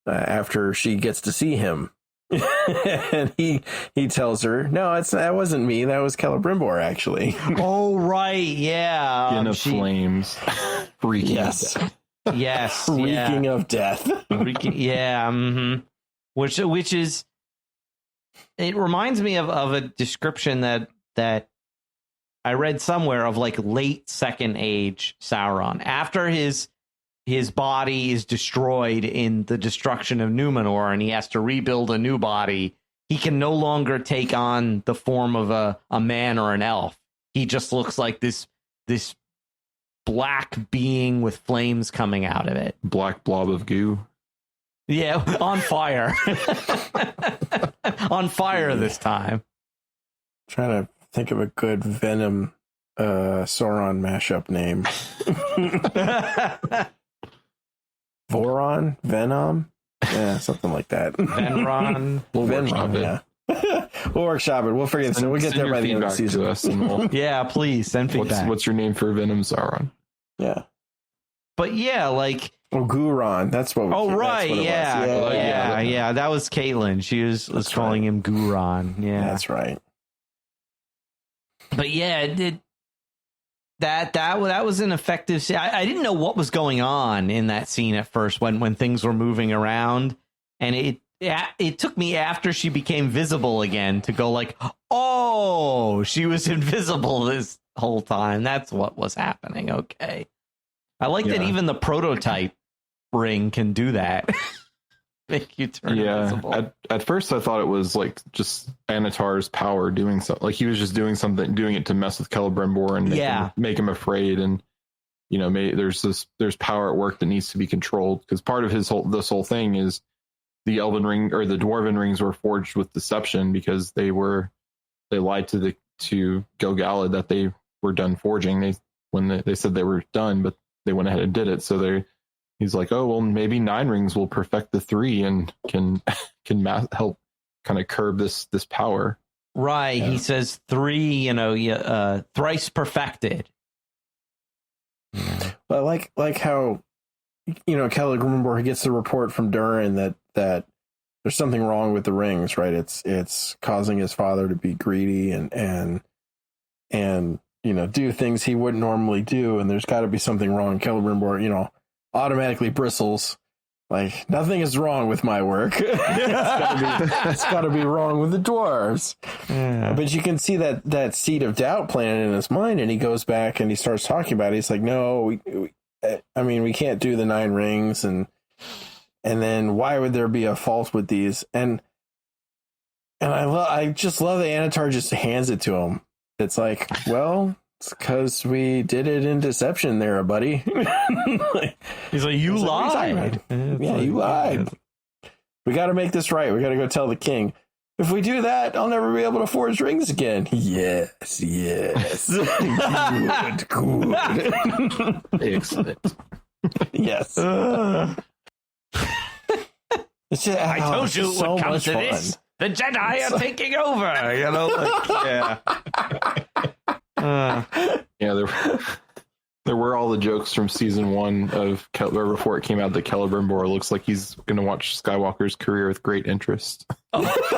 after she gets to see him. And he tells her, no, that wasn't me. That was Celebrimbor, actually. Oh, right. Yeah. In flames. Freaking. Yes. Yes. Reeking of death. Yeah. Mm-hmm. Which is, it reminds me of a description that I read somewhere of like late Second Age Sauron. After his body is destroyed in the destruction of Numenor and he has to rebuild a new body, he can no longer take on the form of a man or an elf. He just looks like this black being with flames coming out of it. Black blob of goo. Yeah, on fire. On fire this time. Trying to think of a good Venom Sauron mashup name. Voron? Venom? Yeah, something like that. Venron. We'll workshop it. Yeah. We'll workshop it. We'll figure it out. We'll get there by the end of the season. To us and Yeah, please send feedback. What's your name for Venom Sauron? Yeah. But yeah, like Guron. That's what. Right. Yeah. Yeah. That was Caitlin. She was calling him Guron. Yeah, that's right. But yeah, that was an effective scene. I didn't know what was going on in that scene at first when things were moving around, and it took me after she became visible again to go like, oh, she was invisible this whole time. That's what was happening. Okay. I like that even the prototype ring can do that. Make you turn invisible. At first I thought it was like just Anatar's power doing something. Like he was just doing it to mess with Celebrimbor and make him afraid. And there's power at work that needs to be controlled, because part of this whole thing is the Elven ring or the Dwarven rings were forged with deception, because they lied to Gil-galad that they were done forging. They said they were done, but they went ahead and did it. So he's like, oh, well, maybe 9 rings will perfect the 3 and can help kind of curb this power. Right. Yeah. He says 3, thrice perfected. But like how, Celebrimbor gets the report from Durin that there's something wrong with the rings, right? It's causing his father to be greedy and do things he wouldn't normally do, and there's got to be something wrong. Celebrimbor, automatically bristles, like nothing is wrong with my work. It's got to be wrong with the dwarves. Yeah. But you can see that seed of doubt planted in his mind, and he goes back and he starts talking about it. He's like, no, we can't do the 9 rings, and then why would there be a fault with these? And I just love that Anatar just hands it to him. It's like, well, it's because we did it in deception there, buddy. He's like, you lied. Yeah, you lied. We got to make this right. We got to go tell the king. If we do that, I'll never be able to forge rings again. Yes. Good. Excellent. Yes. It's just, I told you so what comes much to fun. this. The Jedi are taking over. You know, There were all the jokes from season 1 of before it came out that Celebrimbor looks like he's going to watch Skywalker's career with great interest. He looks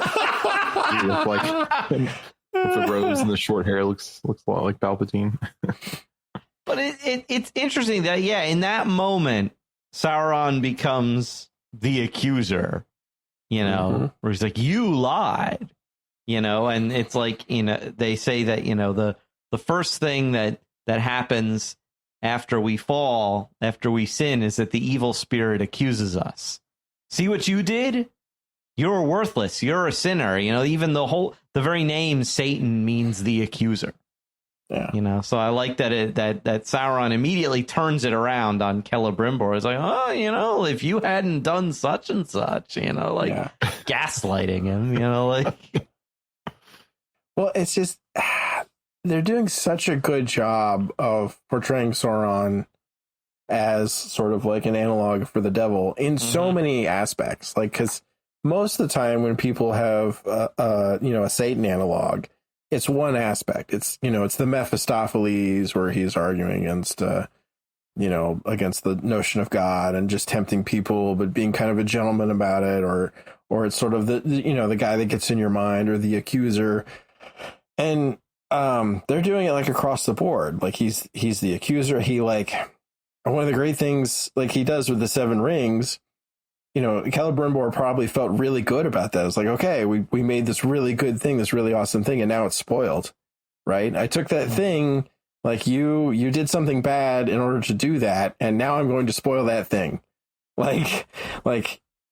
like with the robes and the short hair looks a lot like Palpatine. But it's interesting that in that moment Sauron becomes the accuser, where he's like, you lied, and it's like, they say that, the first thing that happens after we fall, after we sin, is that the evil spirit accuses us. See what you did? You're worthless. You're a sinner. Even the very name Satan means the accuser. Yeah. So I like that that Sauron immediately turns it around on Celebrimbor. It's like, if you hadn't done such and such, gaslighting him, Well, it's just they're doing such a good job of portraying Sauron as sort of like an analog for the devil in so many aspects. Like, because most of the time when people have a Satan analog, it's one aspect. It's it's the Mephistopheles where he's arguing against against the notion of God and just tempting people, but being kind of a gentleman about it, or it's sort of the guy that gets in your mind, or the accuser. And they're doing it like across the board. Like he's the accuser. He one of the great things like he does with the 7 rings, Celebrimbor probably felt really good about that. It's like, okay, we made this really good thing, this really awesome thing, and now it's spoiled, right? I took that thing, like you did something bad in order to do that, and now I'm going to spoil that thing.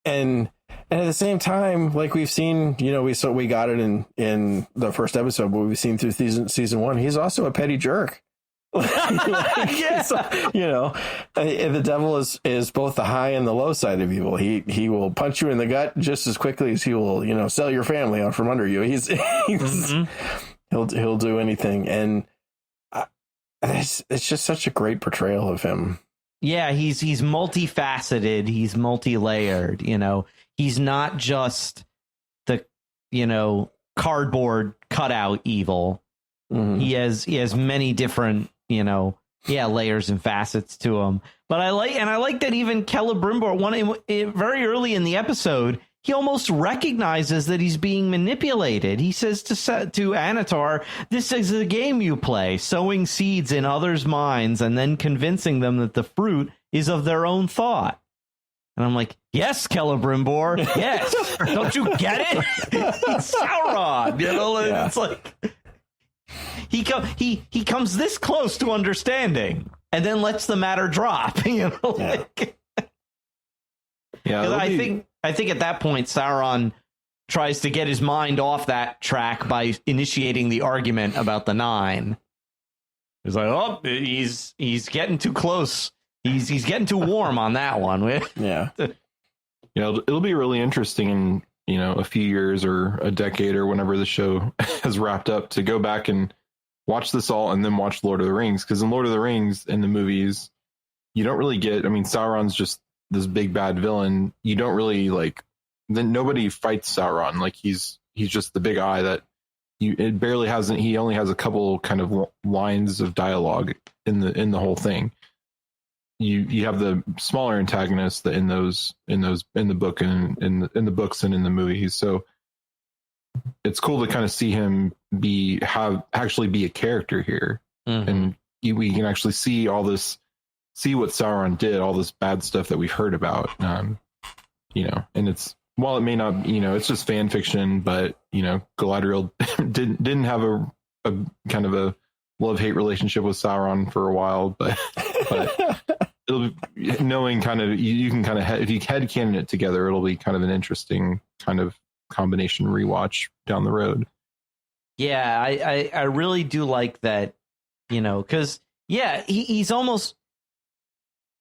And at the same time, like we've seen, we got it in the first episode, but we've seen through season 1, he's also a petty jerk. The devil is both the high and the low side of evil. He will punch you in the gut just as quickly as he will, sell your family out from under you. He'll do anything, and it's just such a great portrayal of him. Yeah, he's multifaceted. He's multi-layered. He's not just the cardboard cutout evil. Mm-hmm. He has many different layers and facets to him. But I like that even Celebrimbor, very early in the episode, he almost recognizes that he's being manipulated. He says to Anatar, "This is a game you play, sowing seeds in others' minds and then convincing them that the fruit is of their own thought." And I'm like, yes, Celebrimbor, yes. Don't you get it? It's Sauron. It's like he comes this close to understanding and then lets the matter drop. I think at that point Sauron tries to get his mind off that track by initiating the argument about the 9. He's like, oh, he's getting too close. He's getting too warm on that one. Yeah. It'll be really interesting in, a few years or a decade or whenever the show has wrapped up to go back and watch this all and then watch Lord of the Rings. Because in Lord of the Rings, in the movies, you don't really get, Sauron's just this big bad villain. You don't really then nobody fights Sauron. Like he's just the big eye that he only has a couple kind of lines of dialogue in the whole thing. You have the smaller antagonists that in the book and in the books and in the movies. So it's cool to kind of see him actually be a character here. Mm-hmm. And we can actually see what Sauron did, all this bad stuff that we've heard about. And while it may not, it's just fan fiction, but Galadriel didn't have a kind of a love-hate relationship with Sauron for a while, but it'll be, knowing kind of you can kind of if you headcanon it together, it'll be kind of an interesting kind of combination rewatch down the road. Yeah, I really do like that, because he's almost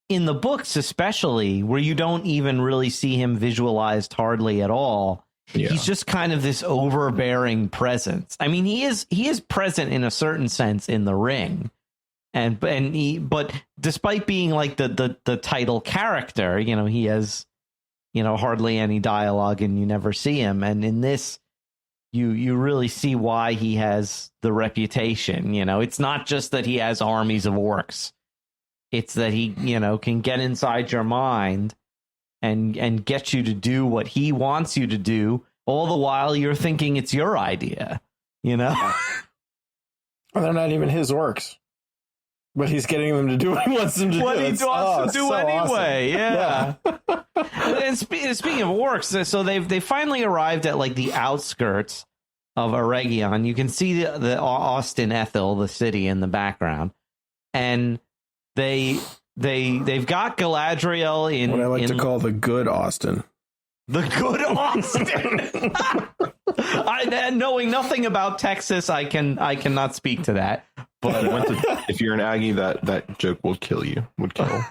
in the books, especially where you don't even really see him visualized hardly at all. Yeah. He's just kind of this overbearing presence. I mean, he is present in a certain sense in the ring. But despite being like the title character, he has hardly any dialogue, and you never see him. And in this, you really see why he has the reputation. It's not just that he has armies of orcs. It's that he, can get inside your mind and get you to do what he wants you to do, all the while you're thinking it's your idea, Well, they're not even his orcs. But he's getting them to do what he wants them to do. What he wants to do anyway. Awesome. Yeah. And speaking of orcs, so they finally arrived at like the outskirts of Eregion. You can see the Austin Ethel, the city, in the background, and they've got Galadriel in what I like to call the good Austin. The good Austin. Knowing nothing about Texas, I cannot speak to that. But if you're an Aggie, that joke will kill you. Would kill.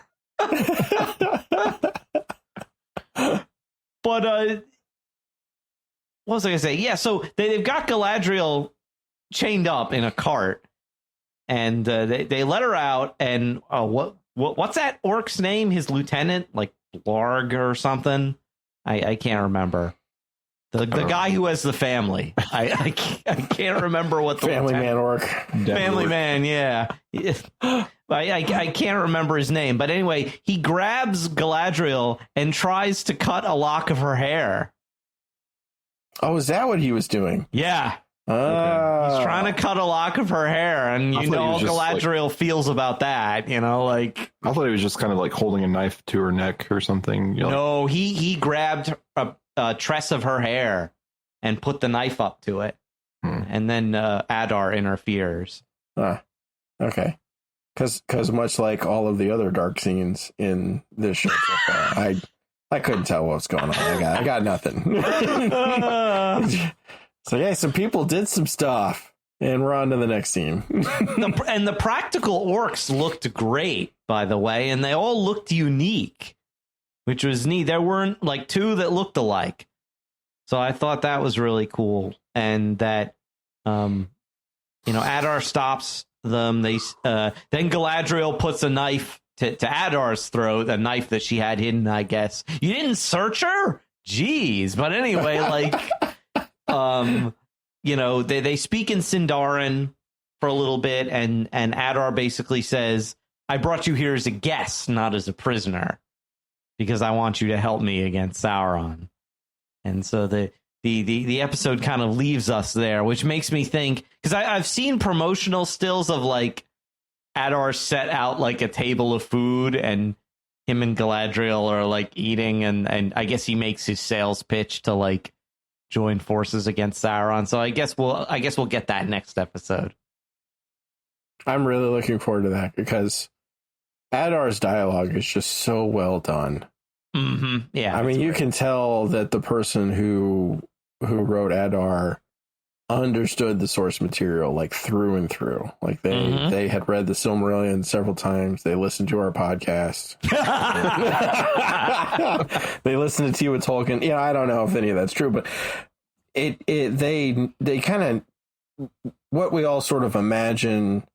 But what was I gonna say? Yeah, so they've got Galadriel chained up in a cart, and they let her out. And what's that orc's name? His lieutenant, like Blarg or something. I can't remember. The guy who has the family. I can't remember what the family man orc. Family man, yeah. I can't remember his name, but anyway, he grabs Galadriel and tries to cut a lock of her hair. Oh, is that what he was doing? Yeah. He's trying to cut a lock of her hair, and you know how Galadriel feels about that. Like I thought he was just kind of like holding a knife to her neck or something. No, he grabbed a tress of her hair and put the knife up to it, and then Adar interferes. Okay. Because much like all of the other dark scenes in this show so far, I couldn't tell what's going on. I got nothing. So yeah, some people did some stuff, and we're on to the next scene. And the practical orcs looked great, by the way, and they all looked unique, which was neat. There weren't like two that looked alike, so I thought that was really cool. And that, Adar stops them. Then Galadriel puts a knife to Adar's throat, a knife that she had hidden, I guess. You didn't search her? Jeez. But anyway, like, they speak in Sindarin for a little bit, and Adar basically says, I brought you here as a guest, not as a prisoner, because I want you to help me against Sauron. And so the episode kind of leaves us there, which makes me think, because I've seen promotional stills of like Adar set out like a table of food, and him and Galadriel are like eating, and I guess he makes his sales pitch to like join forces against Sauron. So I guess we'll get that next episode. I'm really looking forward to that, because Adar's dialogue is just so well done. Mm-hmm. Yeah, I mean, you can tell that the person who wrote Adar understood the source material like through and through. Like they had read the Silmarillion several times. They listened to our podcast. They listened to Tiwa Tolkien. Yeah, I don't know if any of that's true, but they kind of, what we all sort of imagine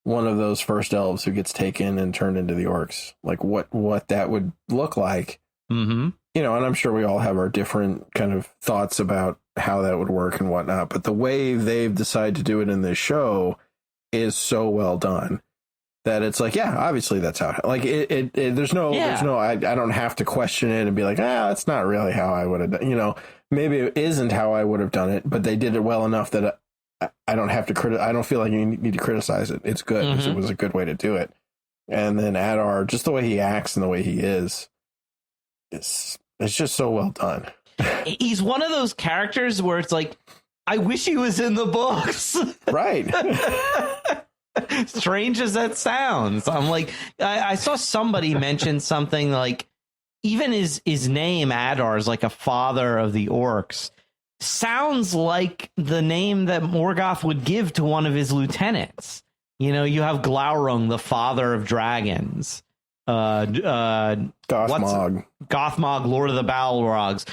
one of those first elves who gets taken and turned into the orcs, like what that would look like. Mm-hmm. And I'm sure we all have our different kind of thoughts about how that would work and whatnot. But the way they've decided to do it in this show is so well done that it's like, yeah, obviously that's how, like there's no, I don't have to question it and be like, that's not really how I would have done, maybe it isn't how I would have done it, but they did it well enough that I don't have to I don't feel like you need to criticize it. It's good. Mm-hmm. It was a good way to do it. And then Adar, just the way he acts and the way he is, it's just so well done. He's one of those characters where it's like, I wish he was in the books. Right. Strange as that sounds. I'm like, I saw somebody mention something like, even his name, Adar, is like a father of the orcs. Sounds like the name that Morgoth would give to one of his lieutenants. You have Glaurung, the father of dragons. Gothmog, Lord of the Balrogs.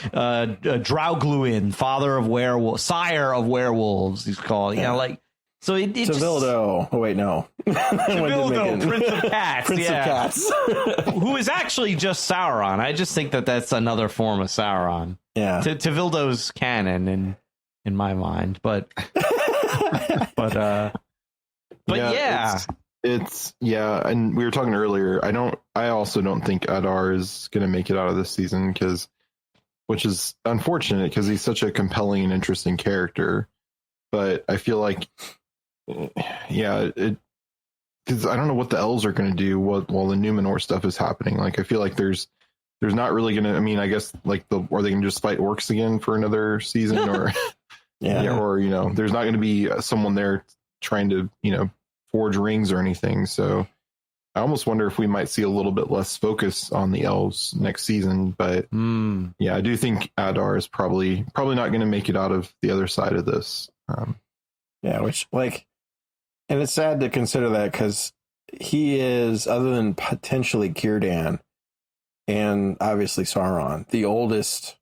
Draugluin, father of werewolves, sire of werewolves. He's called. Yeah. So it Tevildo. Oh wait, no. Tevildo, Prince of Cats. Prince of Cats. Who is actually just Sauron. I just think that that's another form of Sauron. Yeah. Tevildo's canon in my mind, but yeah. It's and we were talking earlier. I also don't think Adar is going to make it out of this season, which is unfortunate because he's such a compelling and interesting character. But I feel like, because I don't know what the elves are going to do while the Numenor stuff is happening. Like, I feel like there's not really going to. I mean, I guess like are they going to just fight orcs again for another season, or or there's not going to be someone there trying to forge rings or anything. So I almost wonder if we might see a little bit less focus on the elves next season. But I do think Adar is probably not going to make it out of the other side of this. Which and it's sad to consider that because he is, other than potentially Círdan and obviously Sauron, the oldest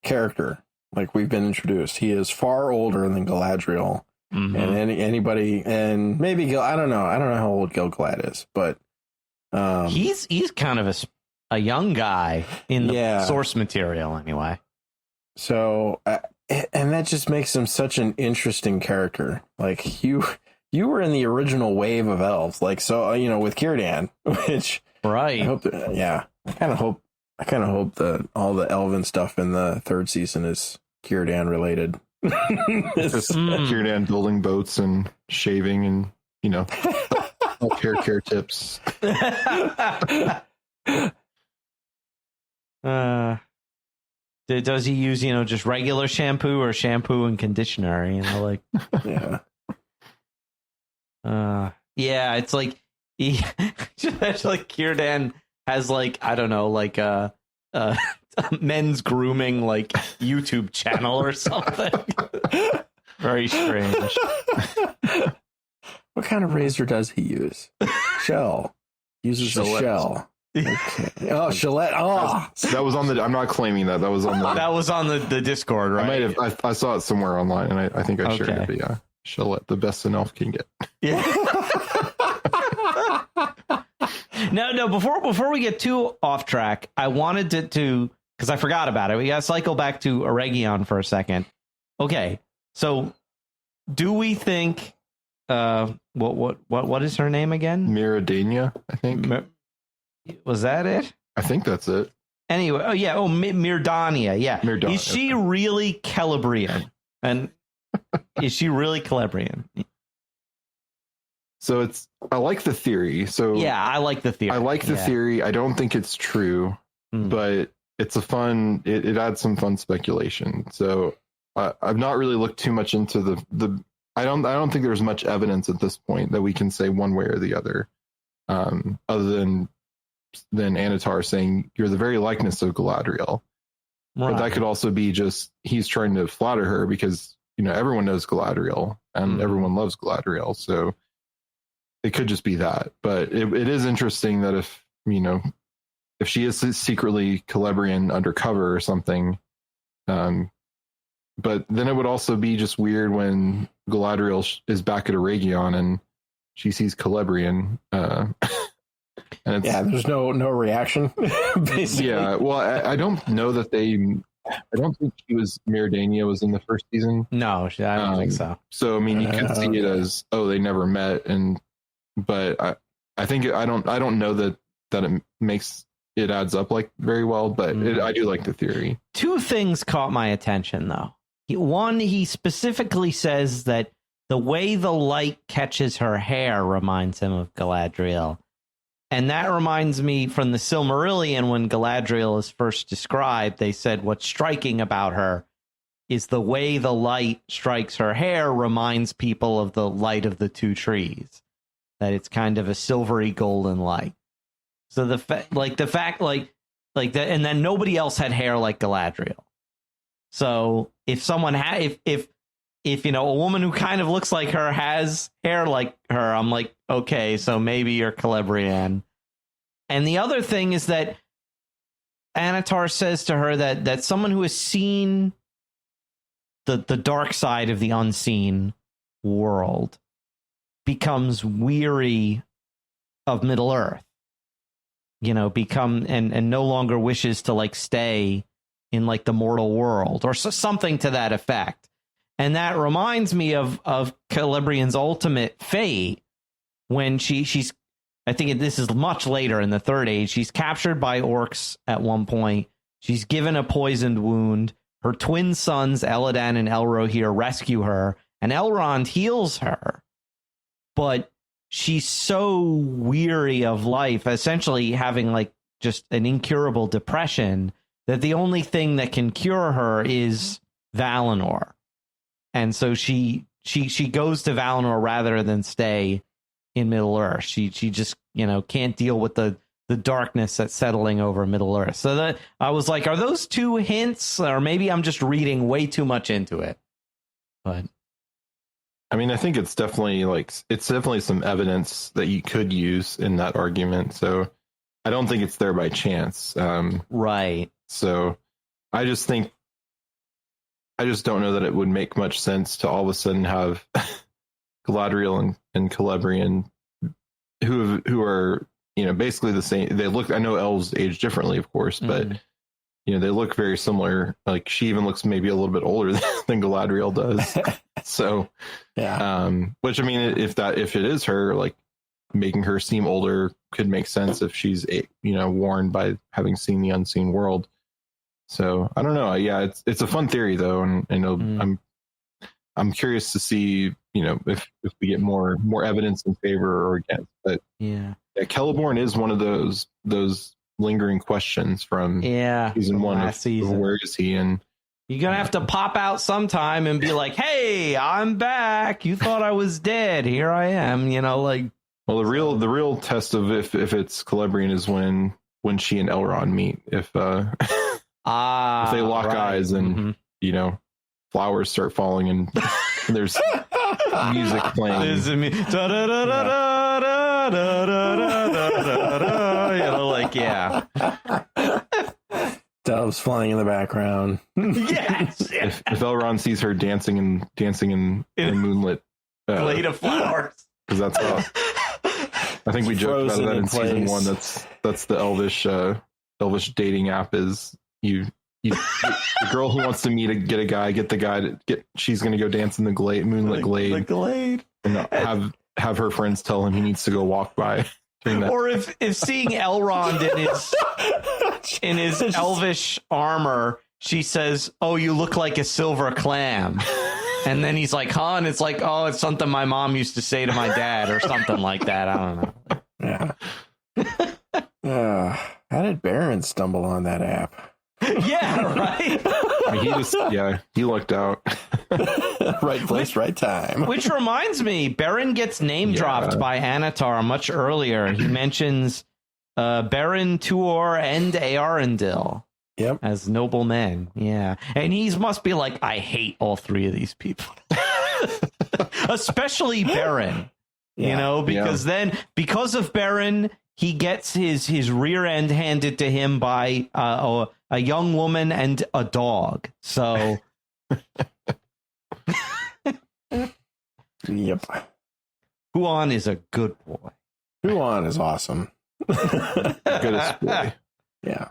character like we've been introduced. He is far older than Galadriel. Mm-hmm. And anybody, and maybe I don't know how old Gil-galad is, but he's kind of a young guy in the source material anyway. So, and that just makes him such an interesting character. Like you were in the original wave of elves, like so with Círdan, which right. I hope I kind of hope that all the elven stuff in the third season is Círdan related. Just Círdan building boats and shaving and hair tips. Does he use just regular shampoo or shampoo and conditioner? It's like it's like Círdan has I don't know men's grooming YouTube channel or something. Very strange. What kind of razor does he use? Shell. Uses a shell. Okay. Oh, Gillette. Oh, that was on the. I'm not claiming that. That was on the. That was on the Discord, right? I might have. I saw it somewhere online, and I think I shared it. But yeah, Gillette, the best an elf can get. Yeah. No. Before we get too off track, I wanted to because I forgot about it. We got to cycle back to Eregion for a second. Okay, so do we think? What is her name again? Miradania, I think. Was that it? I think that's it. Anyway, Mirdania. Yeah. Mirdania, is she really Celebrian? And is she really Celebrian? So I like the theory. So yeah, I like the theory. I like the theory. I don't think it's true, but it's a fun. It adds some fun speculation. So I've not really looked too much into the. I don't think there's much evidence at this point that we can say one way or the other, other than Anatar saying you're the very likeness of Galadriel. Right. But that could also be just he's trying to flatter her because everyone knows Galadriel and everyone loves Galadriel, so it could just be that. But it is interesting that if she is secretly Celebrian undercover or something, but then it would also be just weird when Galadriel is back at Eregion and she sees Celebrian. And there's no reaction. Basically. Yeah, well, I don't know that I don't think Miradania was in the first season. No, I don't think so. So I mean, you could see it as they never met, but I think I don't know that it makes it adds up very well, but I do like the theory. Two things caught my attention though. One, he specifically says that the way the light catches her hair reminds him of Galadriel. And that reminds me from the Silmarillion, when Galadriel is first described, they said what's striking about her is the way the light strikes her hair reminds people of the light of the two trees, that it's kind of a silvery golden light. So the fact that, and then nobody else had hair like Galadriel. So if someone had, if a woman who kind of looks like her has hair like her, I'm like, okay, so maybe you're Celebrian. And the other thing is that Anatar says to her that someone who has seen the dark side of the unseen world becomes weary of Middle Earth, you know, and no longer wishes to like stay in like the mortal world or something to that effect. And that reminds me of Celebrian's ultimate fate when she's, I think this is much later in the Third Age. She's captured by orcs at one point. She's given a poisoned wound. Her twin sons, Elladan and Elrohir, rescue her, and Elrond heals her. But she's so weary of life, essentially having like just an incurable depression, that the only thing that can cure her is Valinor. And so she goes to Valinor rather than stay in Middle Earth. She just, you know, can't deal with the darkness that's settling over Middle Earth. So that I was like, are those two hints, or maybe I'm just reading way too much into it? But I mean, I think it's definitely some evidence that you could use in that argument. So I don't think it's there by chance. Right. So I just don't know that it would make much sense to all of a sudden have Galadriel and Celebrian who are, you know, basically the same. They look, I know elves age differently, of course, but you know, they look very similar. Like she even looks maybe a little bit older than Galadriel does. So, yeah. Which I mean, if it is her, like making her seem older could make sense if she's, you know, warned by having seen the unseen world. So I don't know. Yeah, it's a fun theory though, and I know I'm curious to see, you know, if we get more evidence in favor or against. But yeah, Celeborn is one of those lingering questions from season one of where is he, and you're gonna have to pop out sometime and be like, hey, I'm back, you thought I was dead, here I am, you know, like. Well, the real test of if it's Celebrian is when she and Elrond meet, if they lock eyes and you know, flowers start falling and there's music playing. You know, like, yeah. Doves flying in the background. Yes. If Elrond sees her dancing in a moonlit glade of flowers, because that's how I think we joked about that in season one. That's the elvish dating app. Is the girl who wants to get the guy to get. She's going to go dance in the moonlit glade. The glade. And have her friends tell him he needs to go walk by. Or if seeing Elrond in his elvish armor, she says, "Oh, you look like a silver clam," and then he's like, "Huh?" And it's like, "Oh, it's something my mom used to say to my dad," or something like that. I don't know. Yeah. How did Baron stumble on that app? Yeah, right. He lucked out. Right place, right time. Which reminds me, Baron gets name dropped by Anatar much earlier. He mentions Baron, Tuor, and Earendil as noble men. Yeah, and he must be like, I hate all three of these people, especially Baron. You know, because then because of Baron, he gets his rear end handed to him by a young woman and a dog. So, yep. Huan is a good boy. Huan is awesome. Goodest boy. Yeah.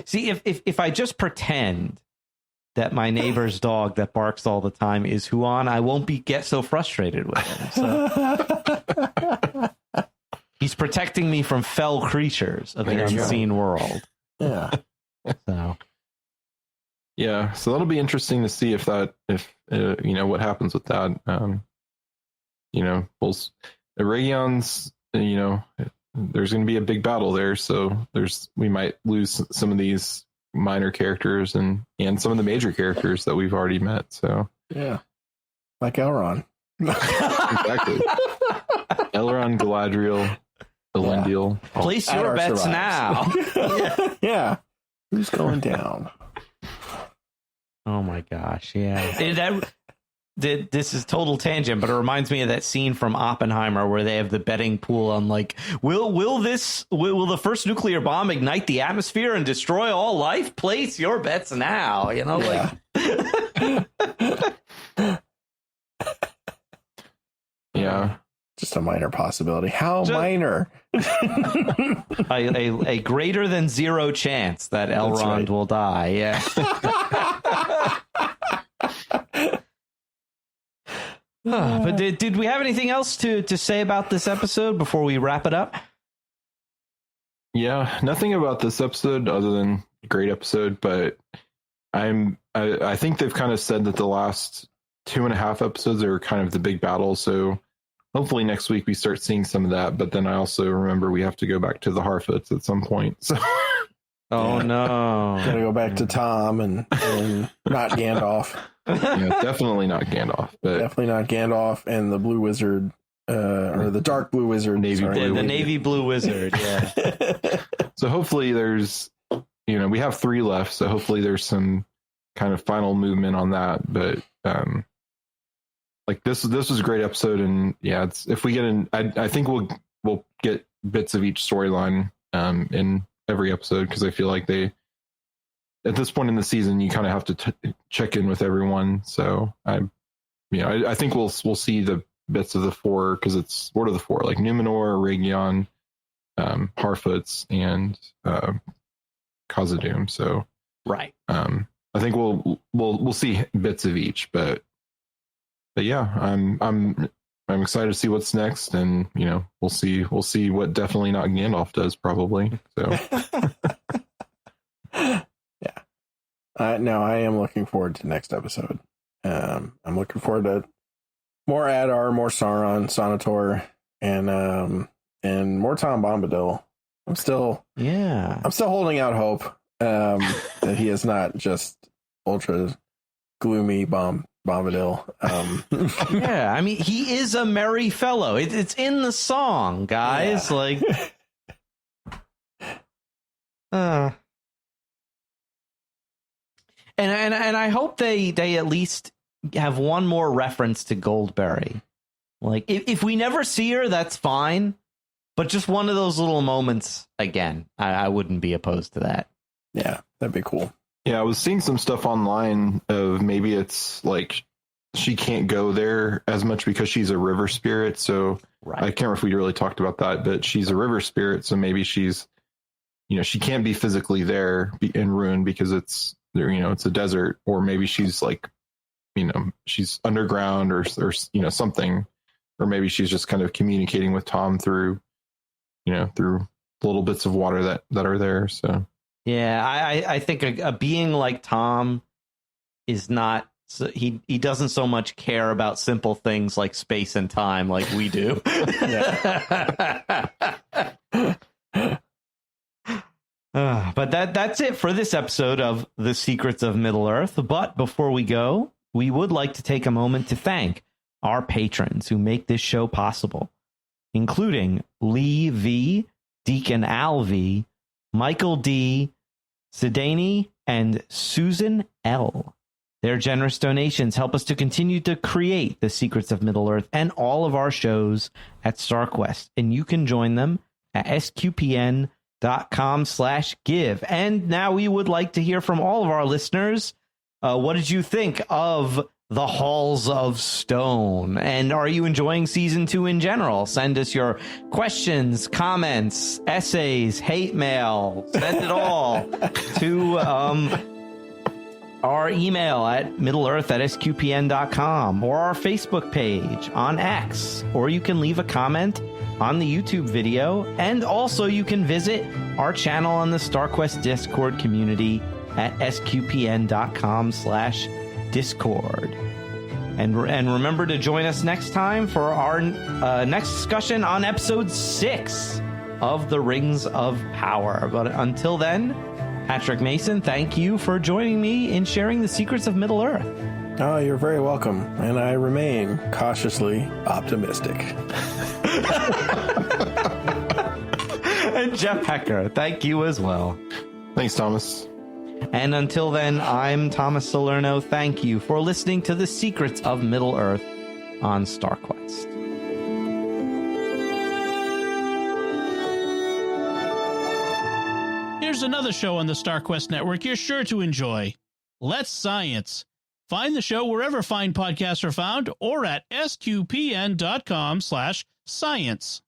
See, if I just pretend that my neighbor's dog that barks all the time is Huan, I won't get so frustrated with him. So. He's protecting me from fell creatures of the unseen world. Yeah. So that'll be interesting to see if you know what happens with that. You know, both the Regions, you know, there's going to be a big battle there, so we might lose some of these minor characters and some of the major characters that we've already met. So yeah, like Elrond. Exactly. Elrond, Galadriel, Elendil. Yeah. Place your bets now. Yeah. Who's going down? Oh my gosh. Yeah. This is total tangent, but it reminds me of that scene from Oppenheimer where they have the betting pool on like, will the first nuclear bomb ignite the atmosphere and destroy all life? Place your bets now. You know, like. Yeah. Just a minor possibility. How minor? a greater than 0 chance that Elrond will die. Yeah. But did we have anything else to say about this episode before we wrap it up? Yeah, nothing about this episode other than a great episode, but I think they've kind of said that the last 2.5 episodes are kind of the big battle, so hopefully next week we start seeing some of that. But then I also remember we have to go back to the Harfoots at some point. So no, gotta go back to Tom and not Gandalf. Yeah, definitely not Gandalf, but definitely not Gandalf and the Blue Wizard, or the Dark Blue Wizard, the Navy Blue Wizard. Yeah. So hopefully there's, we have 3 left, so hopefully there's some kind of final movement on that. But like this was a great episode, and yeah, if we get in, I think we'll get bits of each storyline in every episode, because I feel like at this point in the season you kind of have to check in with everyone. So I think we'll see the bits of the 4, because it's what are the 4, like Numenor, Rhaegon, Harfoots, and Khazad-dûm. So right. I think we'll see bits of each, but yeah, I'm excited to see what's next, and we'll see what definitely not Gandalf does probably. So yeah, no, I am looking forward to next episode. I'm looking forward to more Adar, more Sauron, Sonator, and more Tom Bombadil. I'm still holding out hope that he is not just ultra gloomy Bombadil. Yeah, I mean, he is a merry fellow. It's in the song, guys. Yeah. And I hope they at least have one more reference to Goldberry. Like, if we never see her, that's fine. But just one of those little moments again, I wouldn't be opposed to that. Yeah, that'd be cool. Yeah, I was seeing some stuff online of maybe it's like she can't go there as much because she's a river spirit. So I can't remember if we really talked about that, but she's a river spirit. So maybe she's, she can't be physically there in Ruin because it's a desert, or maybe she's like, she's underground or something, or maybe she's just kind of communicating with Tom through little bits of water that are there. So yeah, I think a being like Tom is not, he doesn't so much care about simple things like space and time like we do. But that's it for this episode of The Secrets of Middle-earth. But before we go, we would like to take a moment to thank our patrons who make this show possible, including Lee V, Deacon Al V, Michael D, Zidane, and Susan L. Their generous donations help us to continue to create The Secrets of Middle-earth and all of our shows at StarQuest, and you can join them at sqpn.com/give. And now we would like to hear from all of our listeners. What did you think of The Halls of Stone? And are you enjoying season 2 in general? Send us your questions, comments, essays, hate mail. Send it all to our email at middleearth@sqpn.com, or our Facebook page on X, or you can leave a comment on the YouTube video. And also you can visit our channel on the StarQuest Discord community at sqpn.com/discord. And remember to join us next time for our next discussion on episode 6 of The Rings of Power. But until then, Patrick Mason, thank you for joining me in sharing the secrets of Middle-earth. Oh, you're very welcome. And I remain cautiously optimistic. And Jeff Haecker, thank you as well. Thanks, Thomas. And until then, I'm Thomas Salerno. Thank you for listening to The Secrets of Middle-earth on StarQuest. Here's another show on the StarQuest network you're sure to enjoy. Let's Science, Find the show wherever fine podcasts are found or at sqpn.com/science.